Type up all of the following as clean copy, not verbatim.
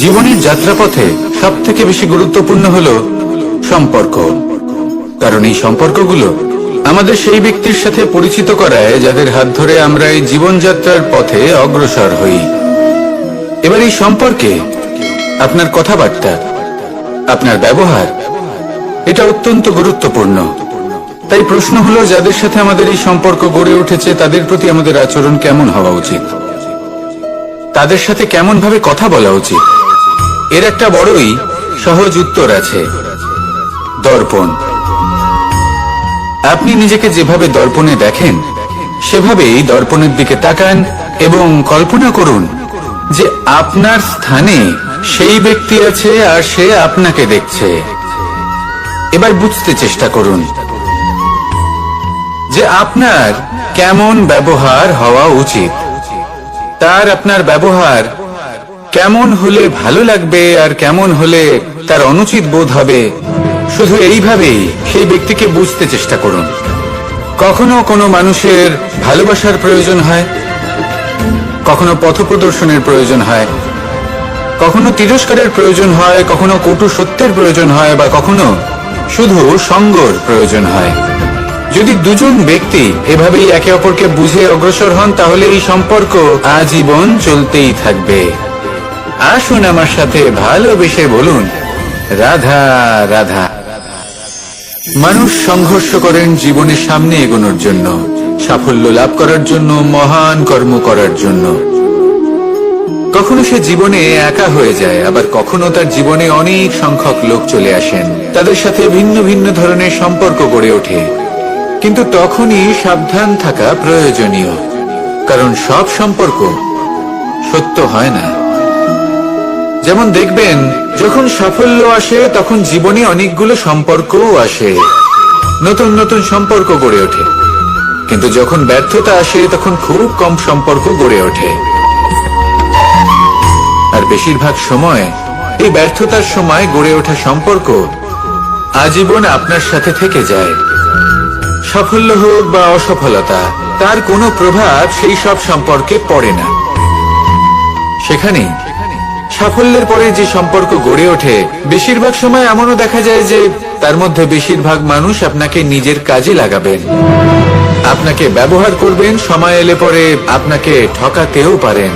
জীবনের যাত্রাপথে সবথেকে বেশি গুরুত্বপূর্ণ হলো সম্পর্ক, কারণ এই সম্পর্কগুলো আমাদের সেই ব্যক্তির সাথে পরিচিত করায় যাদের হাত ধরে আমরা এই জীবনযাত্রার পথে অগ্রসর হই। এবার এই সম্পর্কে আপনার কথাবার্তা, আপনার ব্যবহার, এটা অত্যন্ত গুরুত্বপূর্ণ। তাই প্রশ্ন হলো, যাদের সাথে আমাদের এই সম্পর্ক গড়ে উঠেছে তাদের প্রতি আমাদের আচরণ কেমন হওয়া উচিত, তাদের সাথে কেমন ভাবে কথা বলা উচিত। এর একটা বড়ই সহজ উত্তর আছে, দর্পণ। আপনি নিজেকে যেভাবে দর্পণে দেখেন সেভাবেই দর্পণের দিকে তাকান এবং কল্পনা করুন যে আপনার স্থানে সেই ব্যক্তি আছে আর সে আপনাকে দেখছে। এবার বুঝতে চেষ্টা করুন যে আপনার কেমন ব্যবহার হওয়া উচিত, তার আপনার ব্যবহার কেমন হলে ভালো লাগবে আর কেমন হলে তার অনুচিত বোধ হবে। শুধু এইভাবেই সেই ব্যক্তিকে বুঝতে চেষ্টা করুন। কখনো কোনো মানুষের ভালোবাসার প্রয়োজন হয়, কখনো পথপ্রদর্শনের প্রয়োজন হয়, কখনো তিরস্কারের প্রয়োজন হয়, কখনো কটু সত্যের প্রয়োজন হয়, বা কখনো শুধু সঙ্গর প্রয়োজন হয়। যদি দুজন ব্যক্তি এভাবেই একে অপরকে বুঝে অগ্রসর হন তাহলে এই সম্পর্ক আজীবন চলতেই থাকবে। আসুন আমার সাথে ভালোবেসে বলুন, রাধা রাধা। মানুষ সংঘর্ষ করেন জীবনের সামনে এগোনোর জন্য, সাফল্য লাভ করার জন্য, মহান কর্ম করার জন্য। কখনো সে জীবনে একা হয়ে যায়, আবার কখনো তার জীবনে অনেক সংখ্যক লোক চলে আসেন, তাদের সাথে ভিন্ন ভিন্ন ধরনের সম্পর্ক গড়ে ওঠে। কিন্তু তখনই সাবধান থাকা প্রয়োজনীয়, কারণ সব সম্পর্ক সত্য হয় না। যেমন দেখবেন, যখন সাফল্য আসে তখন জীবনে অনেকগুলো সম্পর্কও আসে, নতুন নতুন সম্পর্ক গড়ে ওঠে। কিন্তু যখন ব্যর্থতা আসে তখন খুব কম সম্পর্ক গড়ে ওঠে। আর বেশিরভাগ সময় এই ব্যর্থতার সময় গড়ে ওঠা সম্পর্ক আজীবন আপনার সাথে থেকে যায়। সাফল্য হোক বা অসফলতা, তার কোনো প্রভাব সেই সব সম্পর্কে পড়ে না। সেখানে সাফল্যের পরে যে সম্পর্ক গড়ে ওঠে, বেশিরভাগ সময় এমনও দেখা যায় যে তার মধ্যে বেশিরভাগ মানুষ আপনাকে নিজের কাজে লাগাবেন, আপনাকে ব্যবহার করবেন, সময় এলে পরে আপনাকে ঠকাতেও পারেন।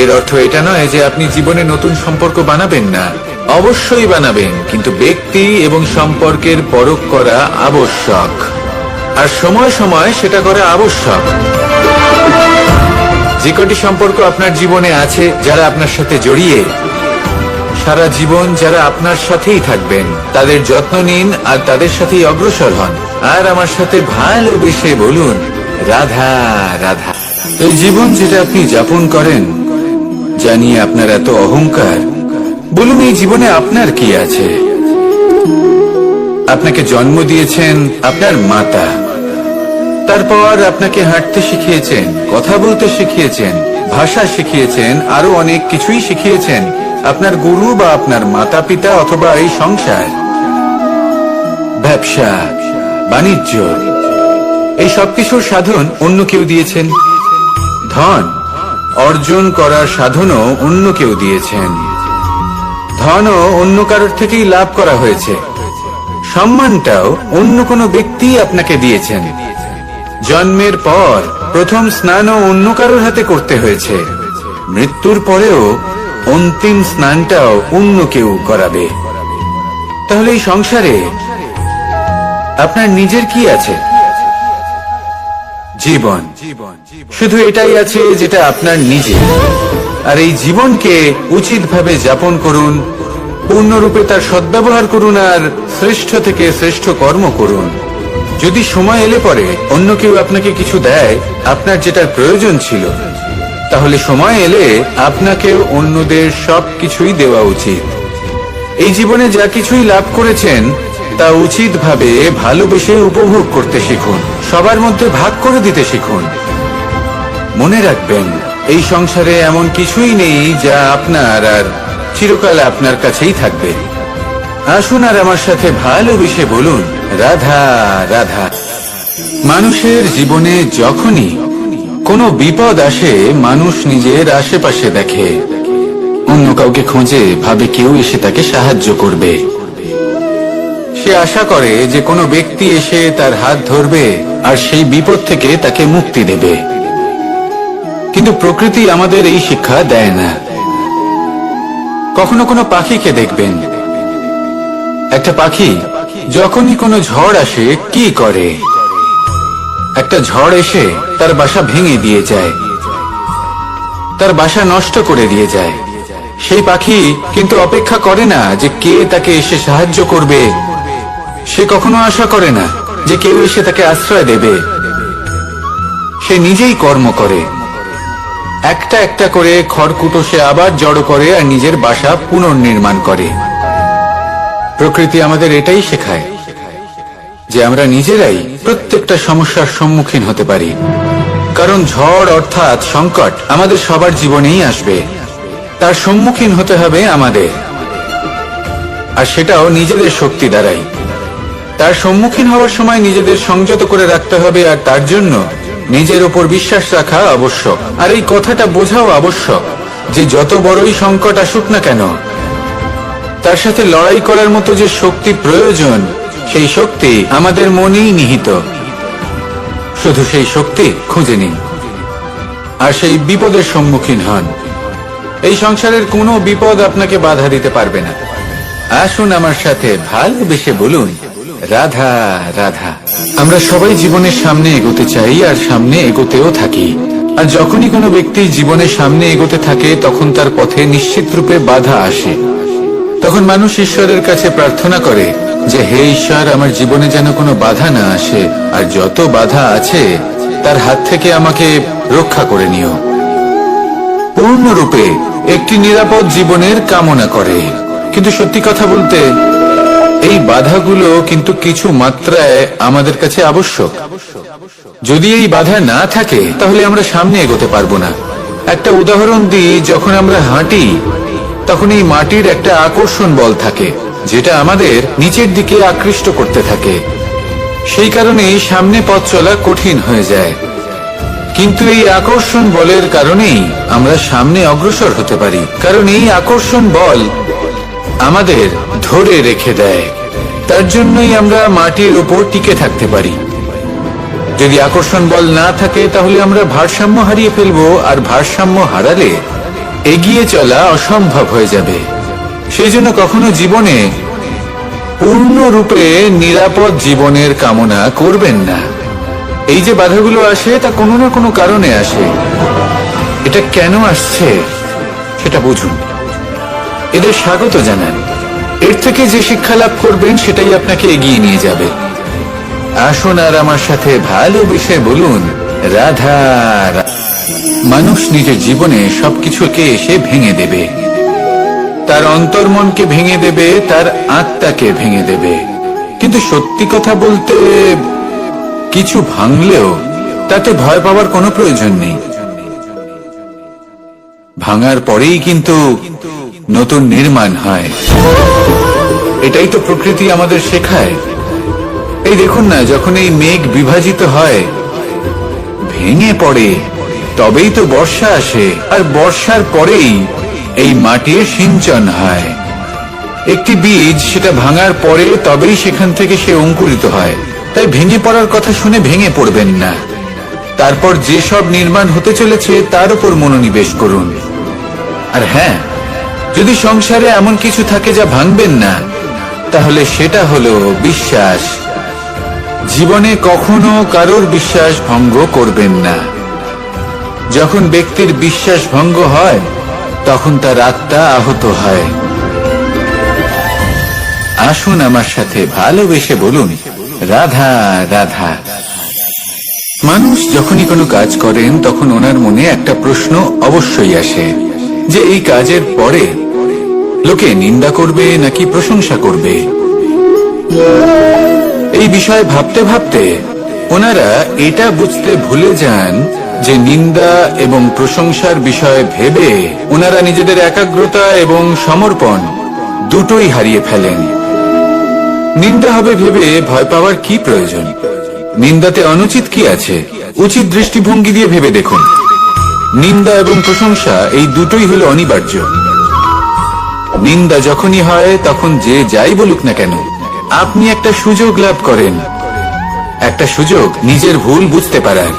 এর অর্থ এটা নয় যে আপনি জীবনে নতুন সম্পর্ক বানাবেন না, অবশ্যই বানাবেন, কিন্তু ব্যক্তি এবং সম্পর্কের পরখ করা আবশ্যক, আর সময় সময় সেটা করা আবশ্যক। যে কটি সম্পর্ক আপনার জীবনে আছে, যারা আপনার সাথে জড়িয়ে সারা জীবন, যারা আপনার সাথেই থাকবেন, তাদের যত্ন নিন আর তাদের সাথেই অগ্রসর হন। আর আমার সাথে ভালোবেসে বলুন, রাধা রাধা। এই জীবন যেটা আপনি যাপন করেন, জানিয়ে আপনার এত অহংকার, বলুন এই জীবনে আপনার কি আছে? আপনাকে জন্ম দিয়েছেন আপনার মাতা, তারপর আপনাকে হাঁটতে শিখিয়েছেন, কথা বলতে শিখিয়েছেন, ভাষা শিখিয়েছেন, আরো অনেক কিছুই শিখিয়েছেন আপনার গুরু বা আপনার মাতা পিতা, অথবা এই সংসার। ব্যবসা, বাণিজ্য, এই সবকিছুর সাধন অন্য কেউ দিয়েছেন। ধন অর্জন করার সাধনও অন্য কেউ দিয়েছেন। ধনও অন্য কারোর থেকেই লাভ করা হয়েছে। সম্মানটাও অন্য কোনো ব্যক্তি আপনাকে দিয়েছেন। জন্মের পর প্রথম স্নানও অন্য কারোর হাতে করতে হয়েছে। মৃত্যুর পরেও অন্তিম স্নানটাও অন্য কেউ করাবে। তাহলে এই সংসারে আপনার নিজের কি আছে? জীবন। শুধু এটাই আছে যেটা আপনার নিজের। আর এই জীবনকে উচিতভাবে যাপন করুন, পূর্ণরূপে তার সদ্ব্যবহার করুন, আর শ্রেষ্ঠ থেকে শ্রেষ্ঠ কর্ম করুন। যদি সময় এলে পরে অন্য কেউ আপনাকে কিছু দেয়, আপনার যেটার প্রয়োজন ছিল, তাহলে সময় এলে আপনাকেও অন্যদের সব কিছুই দেওয়া উচিত। এই জীবনে যা কিছুই লাভ করেছেন তা উচিতভাবে ভালোবেসে উপভোগ করতে শিখুন, সবার মধ্যে ভাগ করে দিতে শিখুন। মনে রাখবেন, এই সংসারে এমন কিছুই নেই যা আপনার আর চিরকাল আপনার কাছেই থাকবে। আসুন আর আমার সাথে ভালোবেসে বলুন, রাধা রাধা। মানুষের জীবনে যখনই কোনো বিপদ আসে, মানুষ নিজের আশেপাশে দেখে, অন্য কাউকে খোঁজে, ভাবে কেউ এসে তাকে সাহায্য করবে। সে আশা করে যে কোনো ব্যক্তি এসে তার হাত ধরবে আর সেই বিপদ থেকে তাকে মুক্তি দেবে। কিন্তু প্রকৃতি আমাদের এই শিক্ষা দেয় না। কখনো কোনো পাখিকে দেখবেন, একটা পাখি যখনই কোনো ঝড় আসে কি করে? একটা ঝড় এসে তার বাসা ভেঙে দিয়ে যায়, তার বাসা নষ্ট করে দিয়ে যায়। সেই পাখি কিন্তু অপেক্ষা করে না যে কে তাকে এসে সাহায্য করবে। সে কখনো আশা করে না যে কেউ এসে তাকে আশ্রয় দেবে। সে নিজেই কর্ম করে, একটা একটা করে খড়কুটো সে আবার জড়ো করে আর নিজের বাসা পুনর্নির্মাণ করে। প্রকৃতি আমাদের এটাই শেখায় যে আমরা নিজেরাই প্রত্যেকটা সমস্যার সম্মুখীন হতে পারি। কারণ ঝড় অর্থাৎ সংকট আমাদের সবার জীবনেই আসবে, তার সম্মুখীন হতে হবে আমাদের, আর সেটাও নিজেদের শক্তি দ্বারাই। তার সম্মুখীন হওয়ার সময় নিজেদের সংযত করে রাখতে হবে, আর তার জন্য নিজের উপর বিশ্বাস রাখা আবশ্যক। আর এই কথাটা বোঝাও আবশ্যক যে যত বড়ই সংকট আসুক না কেন, তার সাথে লড়াই করার মতো যে শক্তি প্রয়োজন, সেই শক্তি আমাদের মনেই নিহিত। শুধু সেই শক্তি খুঁজে নিন আর সেই বিপদের সম্মুখীন হন। এই সংসারের কোনো বিপদ আপনাকে বাধা দিতে পারবে না। আসুন আমার সাথে ভালোবেসে বলুন, রাধা রাধা। আমরা সবাই জীবনের সামনে এগোতে চাই আর সামনে এগোতেও থাকি। আর যখনই কোনো ব্যক্তি জীবনের সামনে এগোতে থাকে তখন তার পথে নিশ্চিত রূপে বাধা আসে। তখন মানুষ ঈশ্বরের কাছে প্রার্থনা করে যে হে ঈশ্বর, আমার জীবনে যেন কোনো বাধা না আসে, আর যত বাধা আছে তার হাত থেকে আমাকে রক্ষা করে নিও। পূর্ণরূপে একটি নিরাপদ জীবনের কামনা করে। কিন্তু সত্যি কথা বলতে এই বাধাগুলো কিন্তু কিছু মাত্রায় আমাদের কাছে আবশ্যক। যদি এই বাধা না থাকে তাহলে আমরা সামনে এগোতে পারবো না। একটা উদাহরণ দিই, যখন আমরা হাঁটি তখন এই মাটির একটা আকর্ষণ বল থাকে যেটা আমাদের নিচের দিকে আকৃষ্ট করতে থাকে। সেই কারণেই সামনে পথ চলা কঠিন হয়ে যায়। কিন্তু এই আকর্ষণ বলের কারণেই আমরা সামনে অগ্রসর হতে পারি, কারণ এই আকর্ষণ বল আমাদের ধরে রেখে দেয়। তার জন্যই আমরা মাটির উপর টিকে থাকতে পারি। যদি আকর্ষণ বল না থাকে তাহলে আমরা ভারসাম্য হারিয়ে ফেলবো, আর ভারসাম্য হারালে এগিয়ে চলা অসম্ভব হয়ে যাবে। সেই জন্য কখনো জীবনে পূর্ণরূপে নিরাপদ জীবনের কামনা করবেন না। এই যে বাধাগুলো আসে তা কোনো না কোনো কারণে আসে। এটা কেন আসছে সেটা বুঝুন, এদের স্বাগত জানান। এর থেকে যে শিক্ষা লাভ করবেন সেটাই আপনাকে এগিয়ে নিয়ে যাবে। আসুন আর আমার সাথে ভালোবেসে বলুন, রাধা রাধা। মানুষ নিজের জীবনে সবকিছুকে এসে ভেঙে দেবে, তার অন্তর্মনকে ভেঙে দেবে, তার আত্মাকে ভেঙে দেবে। কিন্তু সত্যি কথা বলতে কিছু ভাঙলেও তাতে ভয় পাওয়ার কোনো প্রয়োজন নেই। ভাঙার পরেই কিন্তু নতুন নির্মাণ হয়। এটাই তো প্রকৃতি আমাদের শেখায়। এই দেখুন না, যখন এই মেঘ বিভাজিত হয়, ভেঙে পড়ে, তবেই তো বর্ষা আসে, আর বর্ষার পরেই এই মাটির সিঞ্চন হয়। একটি বীজ সেটা ভাঙার পরে তবেই সেখান থেকে সে অঙ্কুরিত হয়। তাই ভেঙে পড়ার কথা শুনে ভেঙে পড়বেন না। তারপর যে সব নির্মাণ হতে চলেছে তার উপর মনোনিবেশ করুন। আর হ্যাঁ, যদি সংসারে এমন কিছু থাকে যা ভাঙবেন না, তাহলে সেটা হলো বিশ্বাস। জীবনে কখনো কারোর বিশ্বাস ভঙ্গ করবেন না। যখন ব্যক্তির বিশ্বাস ভঙ্গ হয় তখন তার আত্মা আহত হয়। আসুন আমার সাথে ভালোবেসে বলুন, রাধা রাধা। মানুষ যখনই কোনো কাজ করেন তখন ওনার মনে একটা প্রশ্ন অবশ্যই আসে যে এই কাজের পরে লোকে নিন্দা করবে নাকি প্রশংসা করবে। এই বিষয়ে ভাবতে ভাবতে ওনারা এটা বুঝতে ভুলে যান যে নিন্দা এবং প্রশংসার বিষয় ভেবে ওনারা নিজেদের একাগ্রতা এবং সমর্পণ দুটোই হারিয়ে ফেলেন। নিন্দা হবে ভেবে ভয় পাওয়ার কি প্রয়োজন? নিন্দাতে অনুচিত কি আছে? উচিত দৃষ্টিভঙ্গি দিয়ে ভেবে দেখুন। নিন্দা এবং প্রশংসা এই দুটোই হলো অনিবার্য। নিন্দা যখনই হয় তখন যে যাই বলুক না কেন, আপনি একটা সুযোগ লাভ করেন, একটা সুযোগ নিজের ভুল বুঝতে পারার,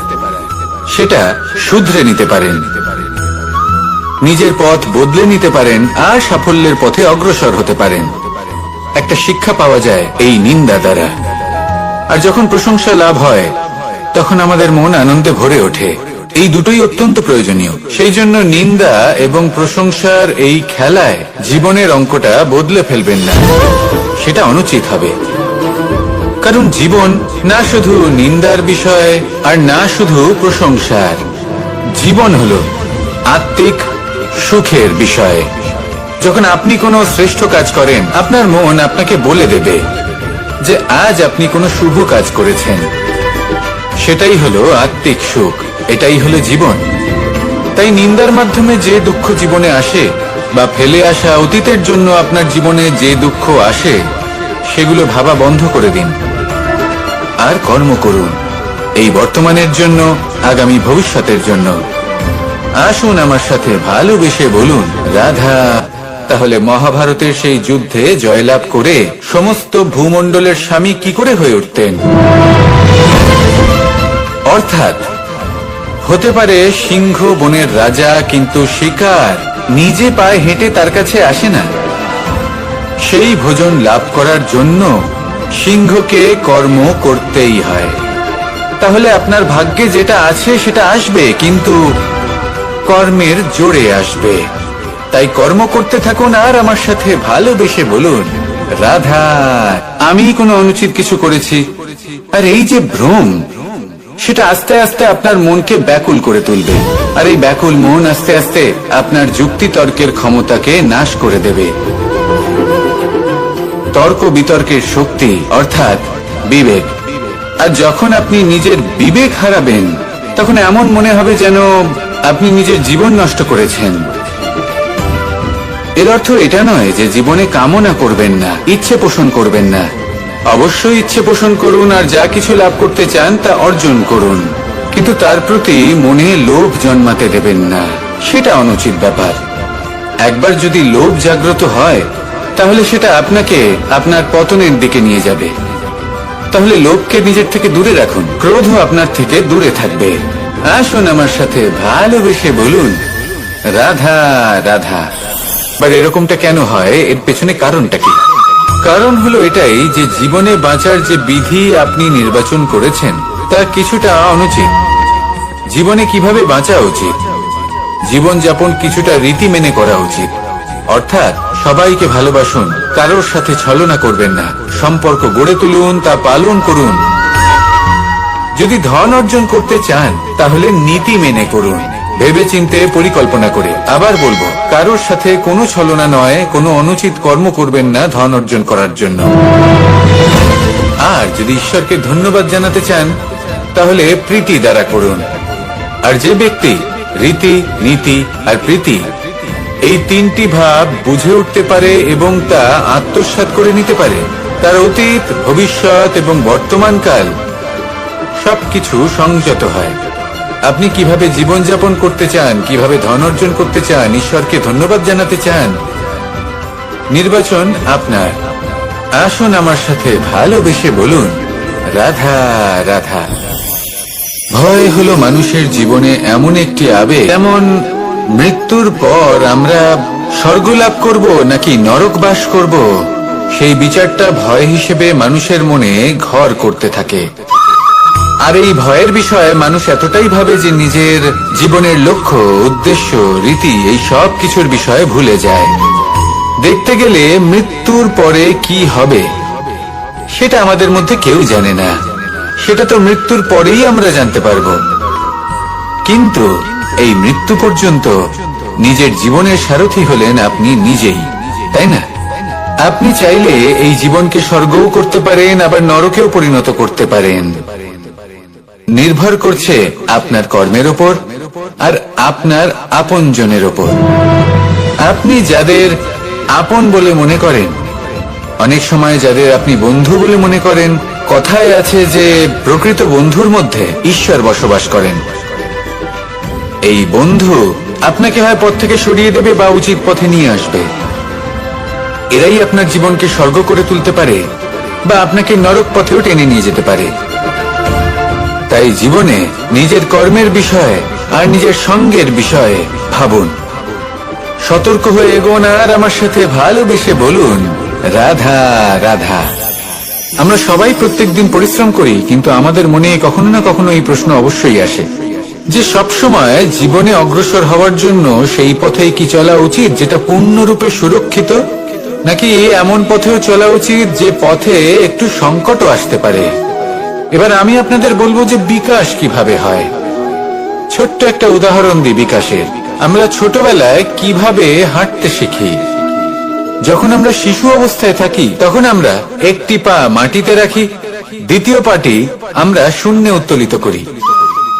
সেটা শুধরে নিতে পারেন, নিজের পথ বদলে নিতে পারেন আর সাফল্যের পথে অগ্রসর হতে পারেন। একটা শিক্ষা পাওয়া যায় এই নিন্দা দ্বারা। আর যখন প্রশংসা লাভ হয় তখন আমাদের মন আনন্দে ভরে ওঠে। এই দুটোই অত্যন্ত প্রয়োজনীয়। সেই জন্য নিন্দা এবং প্রশংসার এই খেলায় জীবনের অঙ্কটা বদলে ফেলবেন না, সেটা অনুচিত হবে। কারণ জীবন না শুধু নিন্দার বিষয় আর না শুধু প্রশংসার, জীবন হলো আত্মিক সুখের বিষয়। যখন আপনি কোনো শ্রেষ্ঠ কাজ করেন, আপনার মন আপনাকে বলে দেবে যে আজ আপনি কোনো শুভ কাজ করেছেন। সেটাই হলো আত্মিক সুখ, এটাই হলো জীবন। তাই নিন্দার মাধ্যমে যে দুঃখ জীবনে আসে বা ফেলে আসা অতীতের জন্য আপনার জীবনে যে দুঃখ আসে, সেগুলো ভাবা বন্ধ করে দিন আর কর্ম করুন এই বর্তমানের জন্য, আগামী ভবিষ্যতের জন্য। আসুন আমার সাথে ভালোবেসে বলুন রাধা। তাহলে মহাভারতের সেই যুদ্ধে জয়লাভ করে সমস্ত ভূমণ্ডলের স্বামী কি করে হয়ে উঠতেন? অর্থাৎ হতে পারে সিংহ বনের রাজা, কিন্তু শিকার নিজে পায়ে হেঁটে তার কাছে আসে না। সেই ভোজন লাভ করার জন্য সিংহকে কর্ম করতেই হয়। তাহলে আপনার ভাগ্যে যেটা আছে সেটা আসবে, কিন্তু কর্মের জোরে আসবে। তাই কর্ম করতে থাকুন আর আমার সাথে ভালোবেসে বলুন রাধা। আমি কোনো অনুচিত কিছু করেছি, আর এই যে ভ্রম, সেটা আস্তে আস্তে আপনার মনকে ব্যাকুল করে তুলবে। আর এই ব্যাকুল মন আস্তে আস্তে আপনার যুক্তি তর্কের ক্ষমতাকে নাশ করে দেবে। তর্ক বিতর্কের শক্তি অর্থাৎ বিবেক। আর যখন আপনি নিজের বিবেক হারাবেন, তখন এমন মনে হবে যেন আপনি নিজের জীবন নষ্ট করেছেন। এর অর্থ এটা নয় যে জীবনে কামনা করবেন না, ইচ্ছে পোষণ করবেন না। অবশ্যই ইচ্ছে পোষণ করুন আর যা কিছু লাভ করতে চান তা অর্জন করুন, কিন্তু তার প্রতি মনে লোভ জন্মাতে দেবেন না, সেটা অনুচিত ব্যাপার। একবার যদি লোভ জাগ্রত হয়, তাহলে সেটা আপনাকে আপনার পতনের দিকে নিয়ে যাবে। তাহলে লোভকে নিজের থেকে দূরে রাখুন, ক্রোধও আপনার থেকে দূরে থাকবে। আসুন আমার সাথে ভালোবেসে বলুন রাধা রাধা। বাট এরকমটা কেন হয়, এর পেছনে কারণটা কি? কারণ হলো এটাই যে জীবনে বাঁচার যে বিধি আপনি নির্বাচন করেছেন তা কিছুটা অনুচিত। জীবনে কিভাবে বাঁচা উচিত, জীবন যাপন কিছুটা রীতি মেনে করা উচিত। অর্থাৎ সবাইকে ভালোবাসুন, কারোর সাথে ছলনা করবেন না, সম্পর্ক গড়ে তুলুন, তা পালন করুন। যদি ধন অর্জন করতে চান তাহলে নীতি মেনে করুন, ভেবেচিন্তে পরিকল্পনা করে। আবার বলবো, কারোর সাথে কোনো ছলনা নয়, কোনো অনুচিত কর্ম করবেন না ধন অর্জন করার জন্য। আর যদি ঈশ্বরকে ধন্যবাদ জানাতে চান তাহলে প্রীতি দ্বারা করুন। আর যে ব্যক্তি রীতি, নীতি আর প্রীতি এই তিনটি ভাব বুঝে উঠতে পারে এবং তা আত্মসাৎ করে নিতে পারে, তার অতীত, ভবিষ্যৎ এবং বর্তমানকাল সবকিছু সংযত হয়। আপনি কিভাবে জীবনযাপন করতে চান, কিভাবে ধন অর্জন করতে চান, ঈশ্বরকে ধন্যবাদ জানাতে চান, নির্বাচন আপনার। আসুন আমার সাথে ভালোবেসে বলুন রাধা রাধা। ভয় হলো মানুষের জীবনে এমন একটি আবেগ, যেমন মৃত্যুর পর আমরা স্বর্গ লাভ করব নাকি নরক বাস করব, সেই বিচারটা ভয় হিসেবে মানুষের মনে ঘর করতে থাকে। আর এই ভয়ের বিষয়ে মানুষ এতটাই ভাবে যে নিজের জীবনের লক্ষ্য, উদ্দেশ্য, রীতি এই সব কিছুর বিষয়ে ভুলে যায়। দেখতে গেলে মৃত্যুর পরে কি হবে সেটা আমাদের মধ্যে কেউ জানে না, সেটা তো মৃত্যুর পরেই আমরা জানতে পারবো। কিন্তু এই মৃত্যু পর্যন্ত নিজের জীবনের সারথি হলেন আপনি নিজেই, তাই না? আপনি চাইলে এই জীবনকে স্বর্গও করতে পারেন, আবার নরকেও পরিণত করতে পারেন। নির্ভর করছে আপনার কর্মের ওপর আর আপনার আপনজনের ওপর। আপনি যাদের আপন বলে মনে করেন, অনেক সময় যাদের আপনি বন্ধু বলে মনে করেন, কথায় আছে যে প্রকৃত বন্ধুর মধ্যে ঈশ্বর বসবাস করেন। এই বন্ধু আপনাকে হয় পথ থেকে সরিয়ে দেবে বা উচিত পথে নিয়ে আসবে। এরাই আপনার জীবনকে স্বর্গ করে তুলতে পারে বা আপনাকে নরক পথেও টেনে নিয়ে যেতে পারে। তাই জীবনে নিজের কর্মের বিষয়ে আর নিজের সঙ্গের বিষয়ে ভাবুন, সতর্ক হয়ে এগোন আর আমার সাথে ভালোবেসে বলুন, রাধা রাধা। আমরা সবাই প্রত্যেকদিন পরিশ্রম করি, কিন্তু আমাদের মনে কখনো না কখনো এই প্রশ্ন অবশ্যই আসে যে সবসময় জীবনে অগ্রসর হওয়ার জন্য সেই পথেই কি চলা উচিত যেটা পূর্ণরূপে সুরক্ষিত, নাকি এমন পথেও চলা উচিত যে পথে একটু সংকটও আসতে পারে। এবার আমি আপনাদের বলবো যে বিকাশ কিভাবে হয়। ছোট্ট একটা উদাহরণ দিই বিকাশের। আমরা ছোটবেলায় কিভাবে হাঁটতে শিখি। যখন আমরা শিশু অবস্থায় থাকি তখন আমরা একটি পা মাটিতে রাখি, দ্বিতীয় পাটি আমরা শূন্যে উত্তোলিত করি,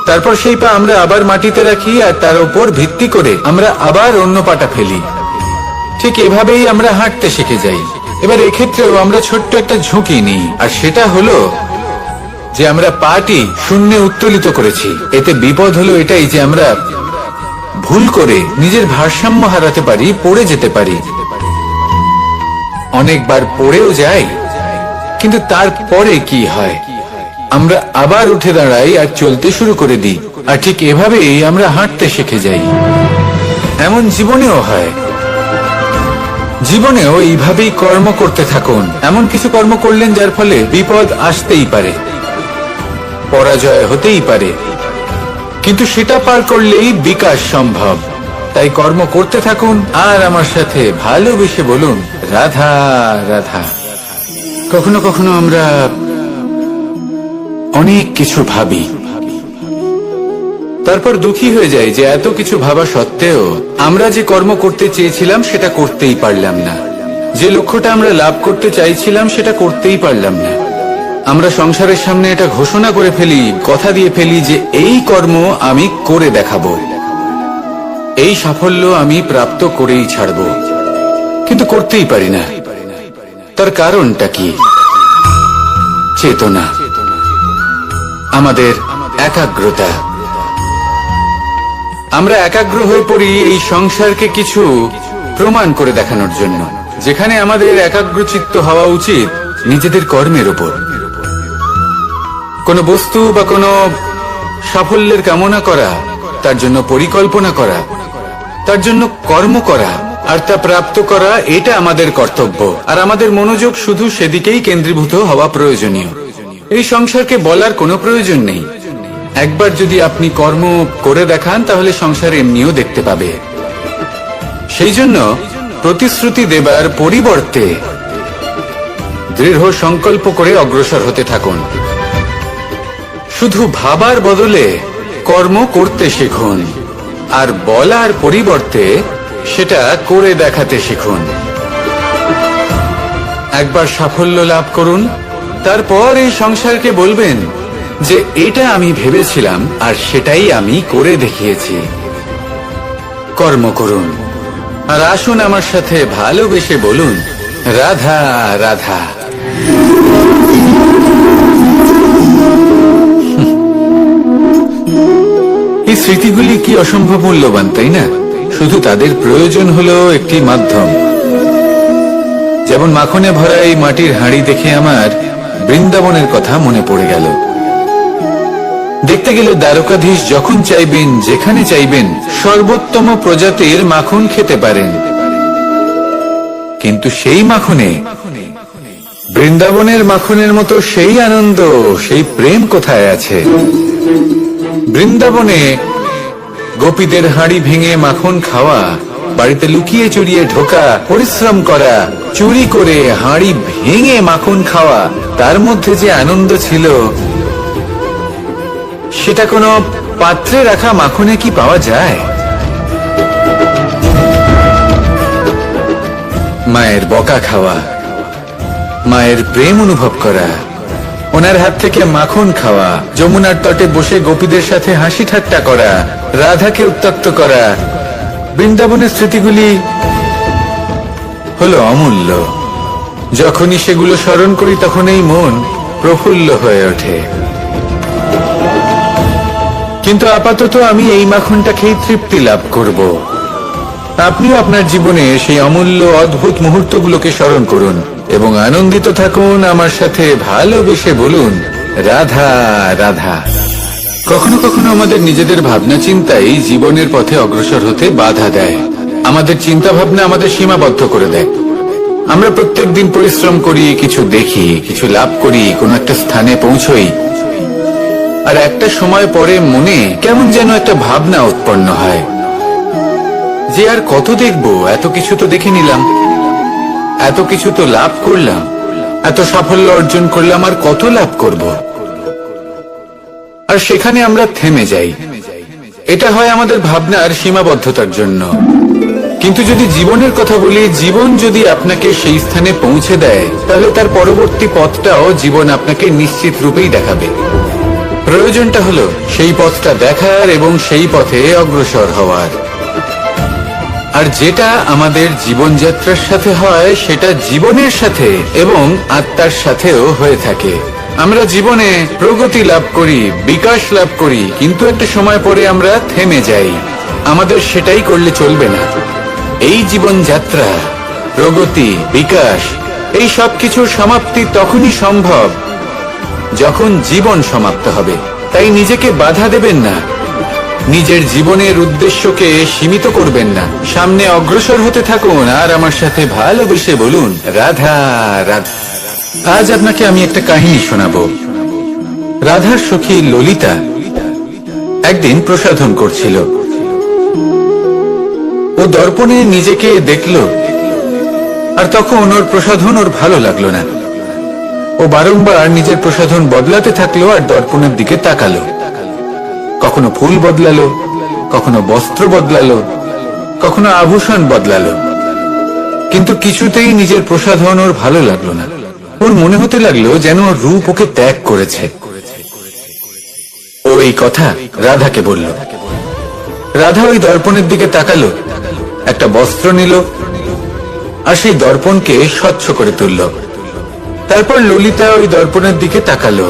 তারপর সেই পা আমরা আবার মাটিতে রাখি আর তার উপর ভিত্তি করে আমরা আবার অন্য পাটা ফেলি। ঠিক এভাবেই আমরা হাঁটতে শিখে যাই। এবার এক্ষেত্রেও আমরা ছোট্ট একটা ঝুঁকি নিই, আর সেটা হলো যে আমরা পাটি শূন্যে উত্তোলিত করেছি। এতে বিপদ হলো এটাই যে আমরা ভুল করে নিজের ভারসাম্য হারাতে পারি, পড়ে যেতে পারি। অনেকবার পড়েও যাই, কিন্তু তারপরে কি হয়, আমরা আবার উঠে দাঁড়াই আর চলতে শুরু করে দিই। আর ঠিক এভাবেই আমরা হাঁটতে শিখে যাই। এমন জীবনেও হয়। জীবনেও এইভাবেই কর্ম করতে থাকুন। এমন কিছু কর্ম করলেন যার ফলে বিপদ আসতেই পারে, পরাজয় হতেই পারে, কিন্তু সেটা পার করলেই বিকাশ সম্ভব। তাই কর্ম করতে থাকুন আর আমার সাথে ভালোবেসে বলুন, রাধা রাধা। কখনো কখনো আমরা অনেক কিছু ভাবি, তারপর দুঃখী হয়ে যাই যে এত কিছু ভাবা সত্ত্বেও আমরা যে কর্ম করতে চেয়েছিলাম সেটা করতেই পারলাম না, যে লক্ষ্যটা আমরা লাভ করতে চাইছিলাম সেটা করতেই পারলাম না। আমরা সংসারের সামনে এটা ঘোষণা করে ফেলি, কথা দিয়ে ফেলি যে এই কর্ম আমি করে দেখাবো, এই সাফল্য আমি প্রাপ্ত করেই ছাড়ব, কিন্তু করতেই পারি না। তার কারণটা কি? চেতনা, আমাদের একাগ্রতা। আমরা একাগ্র হয়ে পড়ি এই সংসারকে কিছু প্রমাণ করে দেখানোর জন্য, যেখানে আমাদের একাগ্রচিত্ত হওয়া উচিত নিজেদের কর্মের উপর। কোনো বস্তু বা কোনো সাফল্যের কামনা করা, তার জন্য পরিকল্পনা করা, তার জন্য কর্ম করা আর তা প্রাপ্ত করা, এটা আমাদের কর্তব্য। আর আমাদের মনোযোগ শুধু সেদিকেই কেন্দ্রীভূত হওয়া প্রয়োজনীয়। এই সংসারকে বলার কোনো প্রয়োজন নেই। একবার যদি আপনি কর্ম করে দেখান তাহলে সংসার এমনিও দেখতে পাবে। সেই জন্য প্রতিশ্রুতি দেবার পরিবর্তে দৃঢ় সংকল্প করে অগ্রসর হতে থাকুন। শুধু ভাবার বদলে কর্ম করতে শিখুন, আর বলার পরিবর্তে সেটা করে দেখাতে শিখুন। একবার সাফল্য লাভ করুন, তারপর এই সংসারকে বলবেন যে এটা আমি ভেবেছিলাম আর সেটাই আমি করে দেখিয়েছি। কর্ম করুন আর আসুন আমার সাথে ভালোবেসে বলুন, রাধা রাধা। এই স্মৃতিগুলি কি অসম্ভব মূল্যবান, তাই না? শুধু তাদের প্রয়োজন হলো একটি মাধ্যম। যেমন মাখনে ভরা এই মাটির হাঁড়ি দেখে আমার বৃন্দাবনের কথা মনে পড়ে গেল। দেখতে গেলে দ্বারকাধীশ যখন চাইবেন, যেখানে চাইবেন, সর্বোত্তম প্রজাতির মাখন খেতে পারেন, কিন্তু সেই মাখনে, বৃন্দাবনের মাখনের মতো সেই আনন্দ, সেই প্রেম কোথায় আছে? বৃন্দাবনে গোপীদের হাঁড়ি ভেঙে মাখন খাওয়া, বাড়িতে লুকিয়ে চুরিয়ে ঢোকা, পরিশ্রম করা, চুরি করে হাঁড়ি ভেঙে মাখন খাওয়া, তার মধ্যে যে আনন্দ ছিল সেটা কোনো পাত্রে রাখা মাখনে কি পাওয়া যায়? মায়ের বকা খাওয়া, মায়ের প্রেম অনুভব করা, ওনার হাত থেকে মাখন খাওয়া, যমুনার তটে বসে গোপীদের সাথে হাসি ঠাট্টা করা, রাধাকে উত্ত্যক্ত করা, বৃন্দাবনের স্মৃতিগুলি হলো অমূল্য। যখনই সেগুলো স্মরণ করি তখনই মন প্রফুল্ল হয়ে ওঠে। কিন্তু আপাতত আমি এই মাখনটা খেয়ে তৃপ্তি লাভ করব, আপনিও আপনার জীবনে সেই অমূল্য অদ্ভুত মুহূর্তগুলোকে স্মরণ করুন এবং আনন্দিত থাকুন। আমার সাথে ভালোবেসে বলুন, রাধা রাধা। কখনো কখনো আমাদের নিজেদের ভাবনা চিন্তাই জীবনের পথে অগ্রসর হতে বাধা দেয়। আমাদের চিন্তা ভাবনা আমাদের সীমাবদ্ধ করে দেয়। আমরা প্রত্যেকদিন পরিশ্রম করি, কিছু দেখি, কিছু লাভ করি, কোনো একটা স্থানে পৌঁছই, আর একটা সময় পরে মনে কেমন যেন একটা ভাবনা উৎপন্ন হয় যে আর কত দেখবো, এত কিছু তো দেখে নিলাম, এত কিছু তো লাভ করলাম, এত সাফল্য অর্জন করলাম, আর কত লাভ করব। আর সেখানে আমরা থেমে যাই। এটা হয় আমাদের ভাবনার সীমাবদ্ধতার জন্য। কিন্তু যদি জীবনের কথা বলি, জীবন যদি আপনাকে সেই স্থানে পৌঁছে দেয়, তাহলে তার পরবর্তী পথটাও জীবন আপনাকে নিশ্চিত রূপেই দেখাবে। প্রয়োজনটা হলো সেই পথটা দেখার এবং সেই পথে অগ্রসর হওয়ার। আর যেটা আমাদের জীবনযাত্রার সাথে হয়, সেটা জীবনের সাথে এবং আত্মার সাথেও হয়ে থাকে। আমরা জীবনে প্রগতি লাভ করি, বিকাশ লাভ করি, কিন্তু একটা সময় পরে আমরা থেমে যাই। আমাদের সেটাই করলে চলবে না। এই জীবনযাত্রা, প্রগতি, বিকাশ, এই সব কিছুর সমাপ্তি তখনই সম্ভব যখন জীবন সমাপ্ত হবে। তাই নিজেকে বাধা দেবেন না, নিজের জীবনের উদ্দেশ্যকে সীমিত করবেন না। সামনে অগ্রসর হতে থাকুন আর আমার সাথে ভালোবেসে বলুন, রাধা রাধা। আজ আপনাকে আমি একটা কাহিনী শোনাবো। রাধার সখী ললিতা একদিন প্রসাধন করছিল। ও দর্পণে নিজেকে দেখল, আর তখন ওর প্রসাধন ওর ভালো লাগলো না। ও বারংবার নিজের প্রসাধন বদলাতে থাকলো আর দর্পণের দিকে তাকালো। কখনো ফুল বদলালো, কখনো বস্ত্র বদলালো, কখনো আভূষণ বদলালো, কিন্তু কিছুতেই নিজের প্রসাধন ওর ভালো লাগলো না। ওর মনে হতে লাগলো যেন ওর রূপ ওকে ত্যাগ করেছে। ও এই কথা রাধাকে বলল। রাধা ওই দর্পণের দিকে তাকালো, একটা বস্ত্র নিল আর সেই দর্পণকে স্বচ্ছ করে তুলল। তারপর ললিতা ওই দর্পণের দিকে তাকালো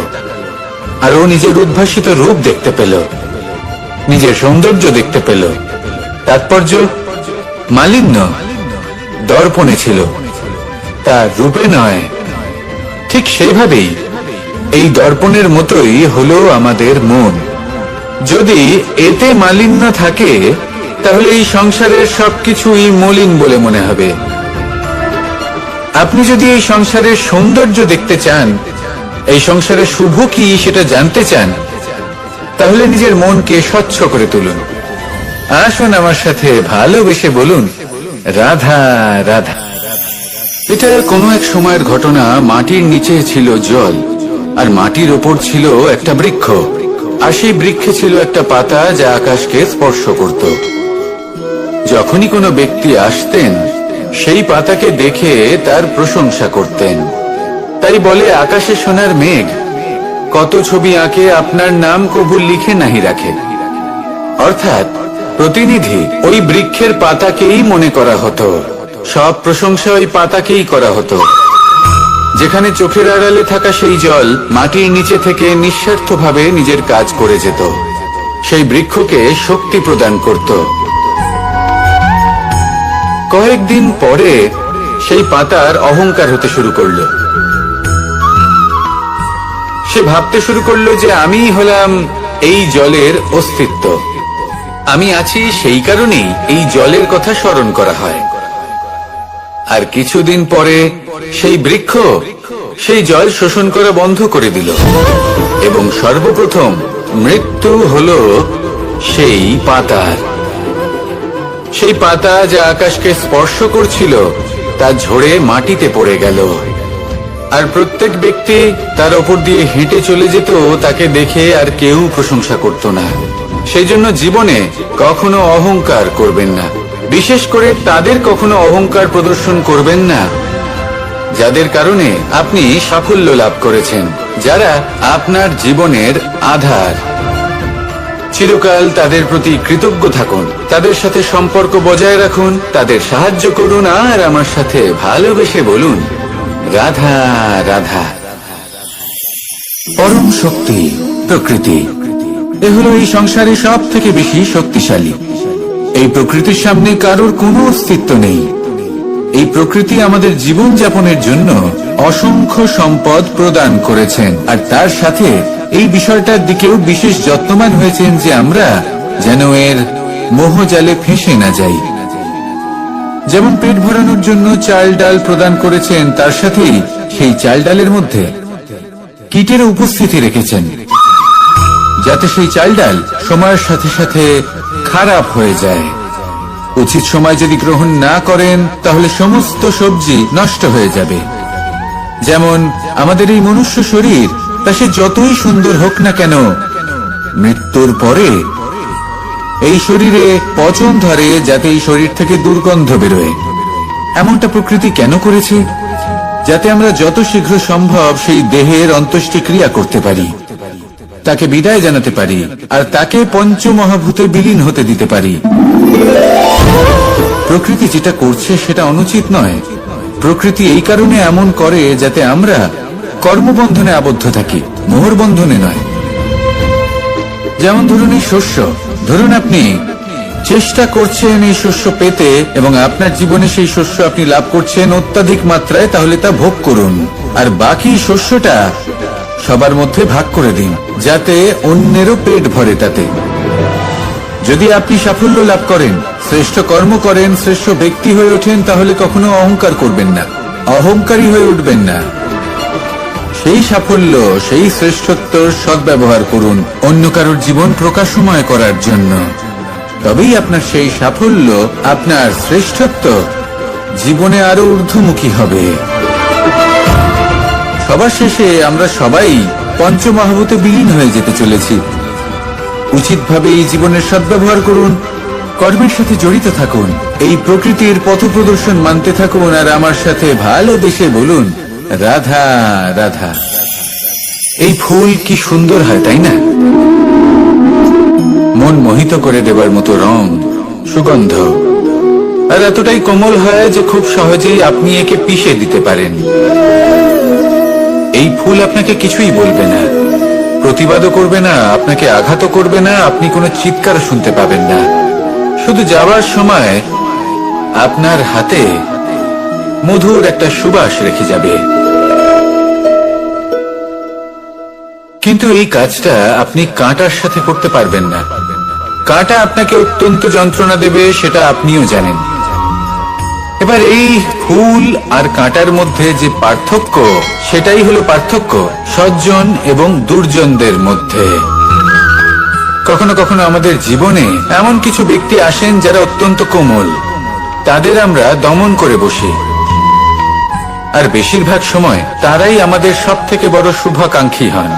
আর ও নিজের উদ্ভাসিত রূপ দেখতে পেল, নিজের সৌন্দর্য দেখতে পেল। তাৎপর্য মালিন্য দর্পণে ছিল, তার রূপে নয়। ঠিক সেইভাবেই এই দর্পণের মতোই হলো আমাদের মন। যদি এতে মালিন্য থাকে, তাহলে এই সংসারের সবকিছুই মলিন বলে মনে হবে। আপনি যদি এই সংসারের সৌন্দর্য দেখতে চান, এই সংসারের শুভ কি সেটা জানতে চান, তাহলে নিজের মনকে স্বচ্ছ করে তুলুন। আসুন আমার সাথে ভালোবেসে বলুন, রাধা রাধা। এটা কোনো এক সময়ের ঘটনা। মাটির নিচে ছিল জল, আর মাটির ওপর ছিল একটা বৃক্ষ, আর সেই বৃক্ষে ছিল একটা পাতা যা আকাশকে স্পর্শ করত। যখনই কোনো ব্যক্তি আসতেন, সেই পাতাকে দেখে তার প্রশংসা করতেন। তাই বলে, আকাশে সোনার মেঘ কত ছবি আঁকে, আপনার নাম কবু লিখে নাহি রাখে। অর্থাৎ প্রতিনিধি ওই বৃক্ষের পাতাকেই মনে করা হতো, সব প্রশংসা ওই পাতাকেই করা হতো। যেখানে চোখের আড়ালে থাকা সেই জল মাটির নিচে থেকে নিঃস্বার্থভাবে নিজের কাজ করে যেত, সেই বৃক্ষকে শক্তি প্রদান করত। কয়েকদিন পরে সেই পাতার অহংকার হতে শুরু করলো। সে ভাবতে শুরু করলো যে আমিই হলাম এই জলের অস্তিত্ব, আমি আছি সেই কারণেই এই জলের কথা স্মরণ করা হয়। আর কিছুদিন পরে সেই বৃক্ষ সেই জল শোষণ করা বন্ধ করে দিল, এবং সর্বপ্রথম মৃত্যু হলো সেই পাতার। সেই পাতা যা আকাশকে স্পর্শ করছিল, তা ঝরে মাটিতে পড়ে গেল। আর প্রত্যেক ব্যক্তি তার ওপর দিয়ে হেঁটে চলে যেত, তাকে দেখে আর কেউ প্রশংসা করত না। সেই জন্য জীবনে কখনো অহংকার করবেন না। বিশেষ করে তাদের কখনো অহংকার প্রদর্শন করবেন না যাদের কারণে আপনি সাফল্য লাভ করেছেন, যারা আপনার জীবনের আধার। চিরকাল তাদের প্রতি কৃতজ্ঞ থাকুন, তাদের সাথে সম্পর্ক বজায় রাখুন, তাদের সাহায্য করুন, আর আমার সাথে ভালোবেসে বলুন, রাধা রাধা। পরম শক্তি প্রকৃতি, এ হলো এই সংসারে সব থেকে বেশি শক্তিশালী। এই প্রকৃতির সামনে কারোর কোনো অস্তিত্ব নেই। এই প্রকৃতি আমাদের জীবন যাপনের জন্য অসংখ্য সম্পদ প্রদান করেছেন, আর তার সাথে এই বিষয়টার দিকেও বিশেষ যত্নবান হয়েছেন যে আমরা যেন এর মোহজালে ফেঁসে না যাই। যেমন পেট ভরানোর জন্য চাল ডাল প্রদান করেছেন, তার সাথেই সেই চাল ডালের মধ্যে কীটের উপস্থিতি রেখেছেন, যাতে সেই চাল ডাল সময়ের সাথে সাথে খারাপ হয়ে যায়। উচিত সময় যদি গ্রহণ না করেন তাহলে সমস্ত সবজি নষ্ট হয়ে যাবে। যেমন আমাদের এই মনুষ্য শরীর, তা সে যতই সুন্দর হোক না কেন, মৃত্যুর পরে এই শরীরে পচন ধরে, যাতে এই শরীর থেকে দুর্গন্ধ বেরোয়। এমনটা প্রকৃতি কেন করেছে? যাতে আমরা যত শীঘ্র সম্ভব সেই দেহের অন্ত্যেষ্টিক্রিয়া করতে পারি, তাকে বিদায় জানাতে পারি, আর তাকে পঞ্চমহাভূতে বিলীন হতে দিতে পারি। প্রকৃতি যেটা করছে সেটা অনুচিত নয়। প্রকৃতি এই কারণে এমন করে যাতে আমরা কর্মবন্ধনে আবদ্ধ থাকি, মোহর বন্ধনে নয়। যেমন ধরুন এই শস্য, ধরুন আপনি চেষ্টা করছেন এই শস্য পেতে এবং আপনার জীবনে সেই শস্য আপনি লাভ করছেন অত্যাধিক মাত্রায়, তাহলে তা ভোগ করুন আর বাকি শস্যটা সবার মধ্যে ভাগ করে দিন, যাতে অন্যেরও পেট ভরে তাতে। যদি আপনি সাফল্য লাভ করেন, শ্রেষ্ঠ কর্ম করেন, শ্রেষ্ঠ ব্যক্তি হয়ে ওঠেন, তাহলে কখনো অহংকার করবেন না, অহংকারী হয়ে উঠবেন না। সেই সাফল্য, সেই শ্রেষ্ঠত্বর সদ্ব্যবহার করুন অন্য কারোর জীবন প্রকাশময় করার জন্য। তবেই আপনার সেই সাফল্য, আপনার শ্রেষ্ঠত্ব জীবনে আরো ঊর্ধ্বমুখী হবে। সবার শেষে আমরা সবাই পঞ্চমহাভূতে বিলীন হয়ে যেতে চলেছি। উচিতভাবে এই জীবনের সদ্ব্যবহার করুন, কর্মের সাথে জড়িত থাকুন, এই প্রকৃতির পথ প্রদর্শন মানতে থাকুন, আর আমার সাথে ভালোবেসে বলুন, রাধা রাধা। এই ফুল কি সুন্দর হয়, তাই না? মন মোহিত করে দেবার মতো রং, সুগন্ধ, আর এতটাই কোমল হয় যে খুব সহজেই আপনি একে পিষে দিতে পারেন। এই ফুল আপনাকে কিছুই বলবে না, প্রতিবাদও করবে না, আপনাকে আঘাতও করবে না, আপনি কোনো চিৎকার শুনতে পাবেন না। শুধু যাওয়ার সময় আপনার হাতে মধুর একটা সুবাস রেখে যাবে। কিন্তু এই কাজটা আপনি কাঁটার সাথে করতে পারবেন না। কাঁটা আপনাকে অত্যন্ত যন্ত্রণা দেবে, সেটা আপনিও জানেন। এবার এই ফুল আর কাঁটার মধ্যে যে পার্থক্য, সেটাই হলো পার্থক্য সজ্জন এবং দুর্জনদের মধ্যে। কখনো কখনো আমাদের জীবনে এমন কিছু ব্যক্তি আসেন যারা অত্যন্ত কোমল, তাদের আমরা দমন করে বসি, আর বেশিরভাগ সময় তারাই আমাদের সব থেকে বড় শুভাকাঙ্ক্ষী হন।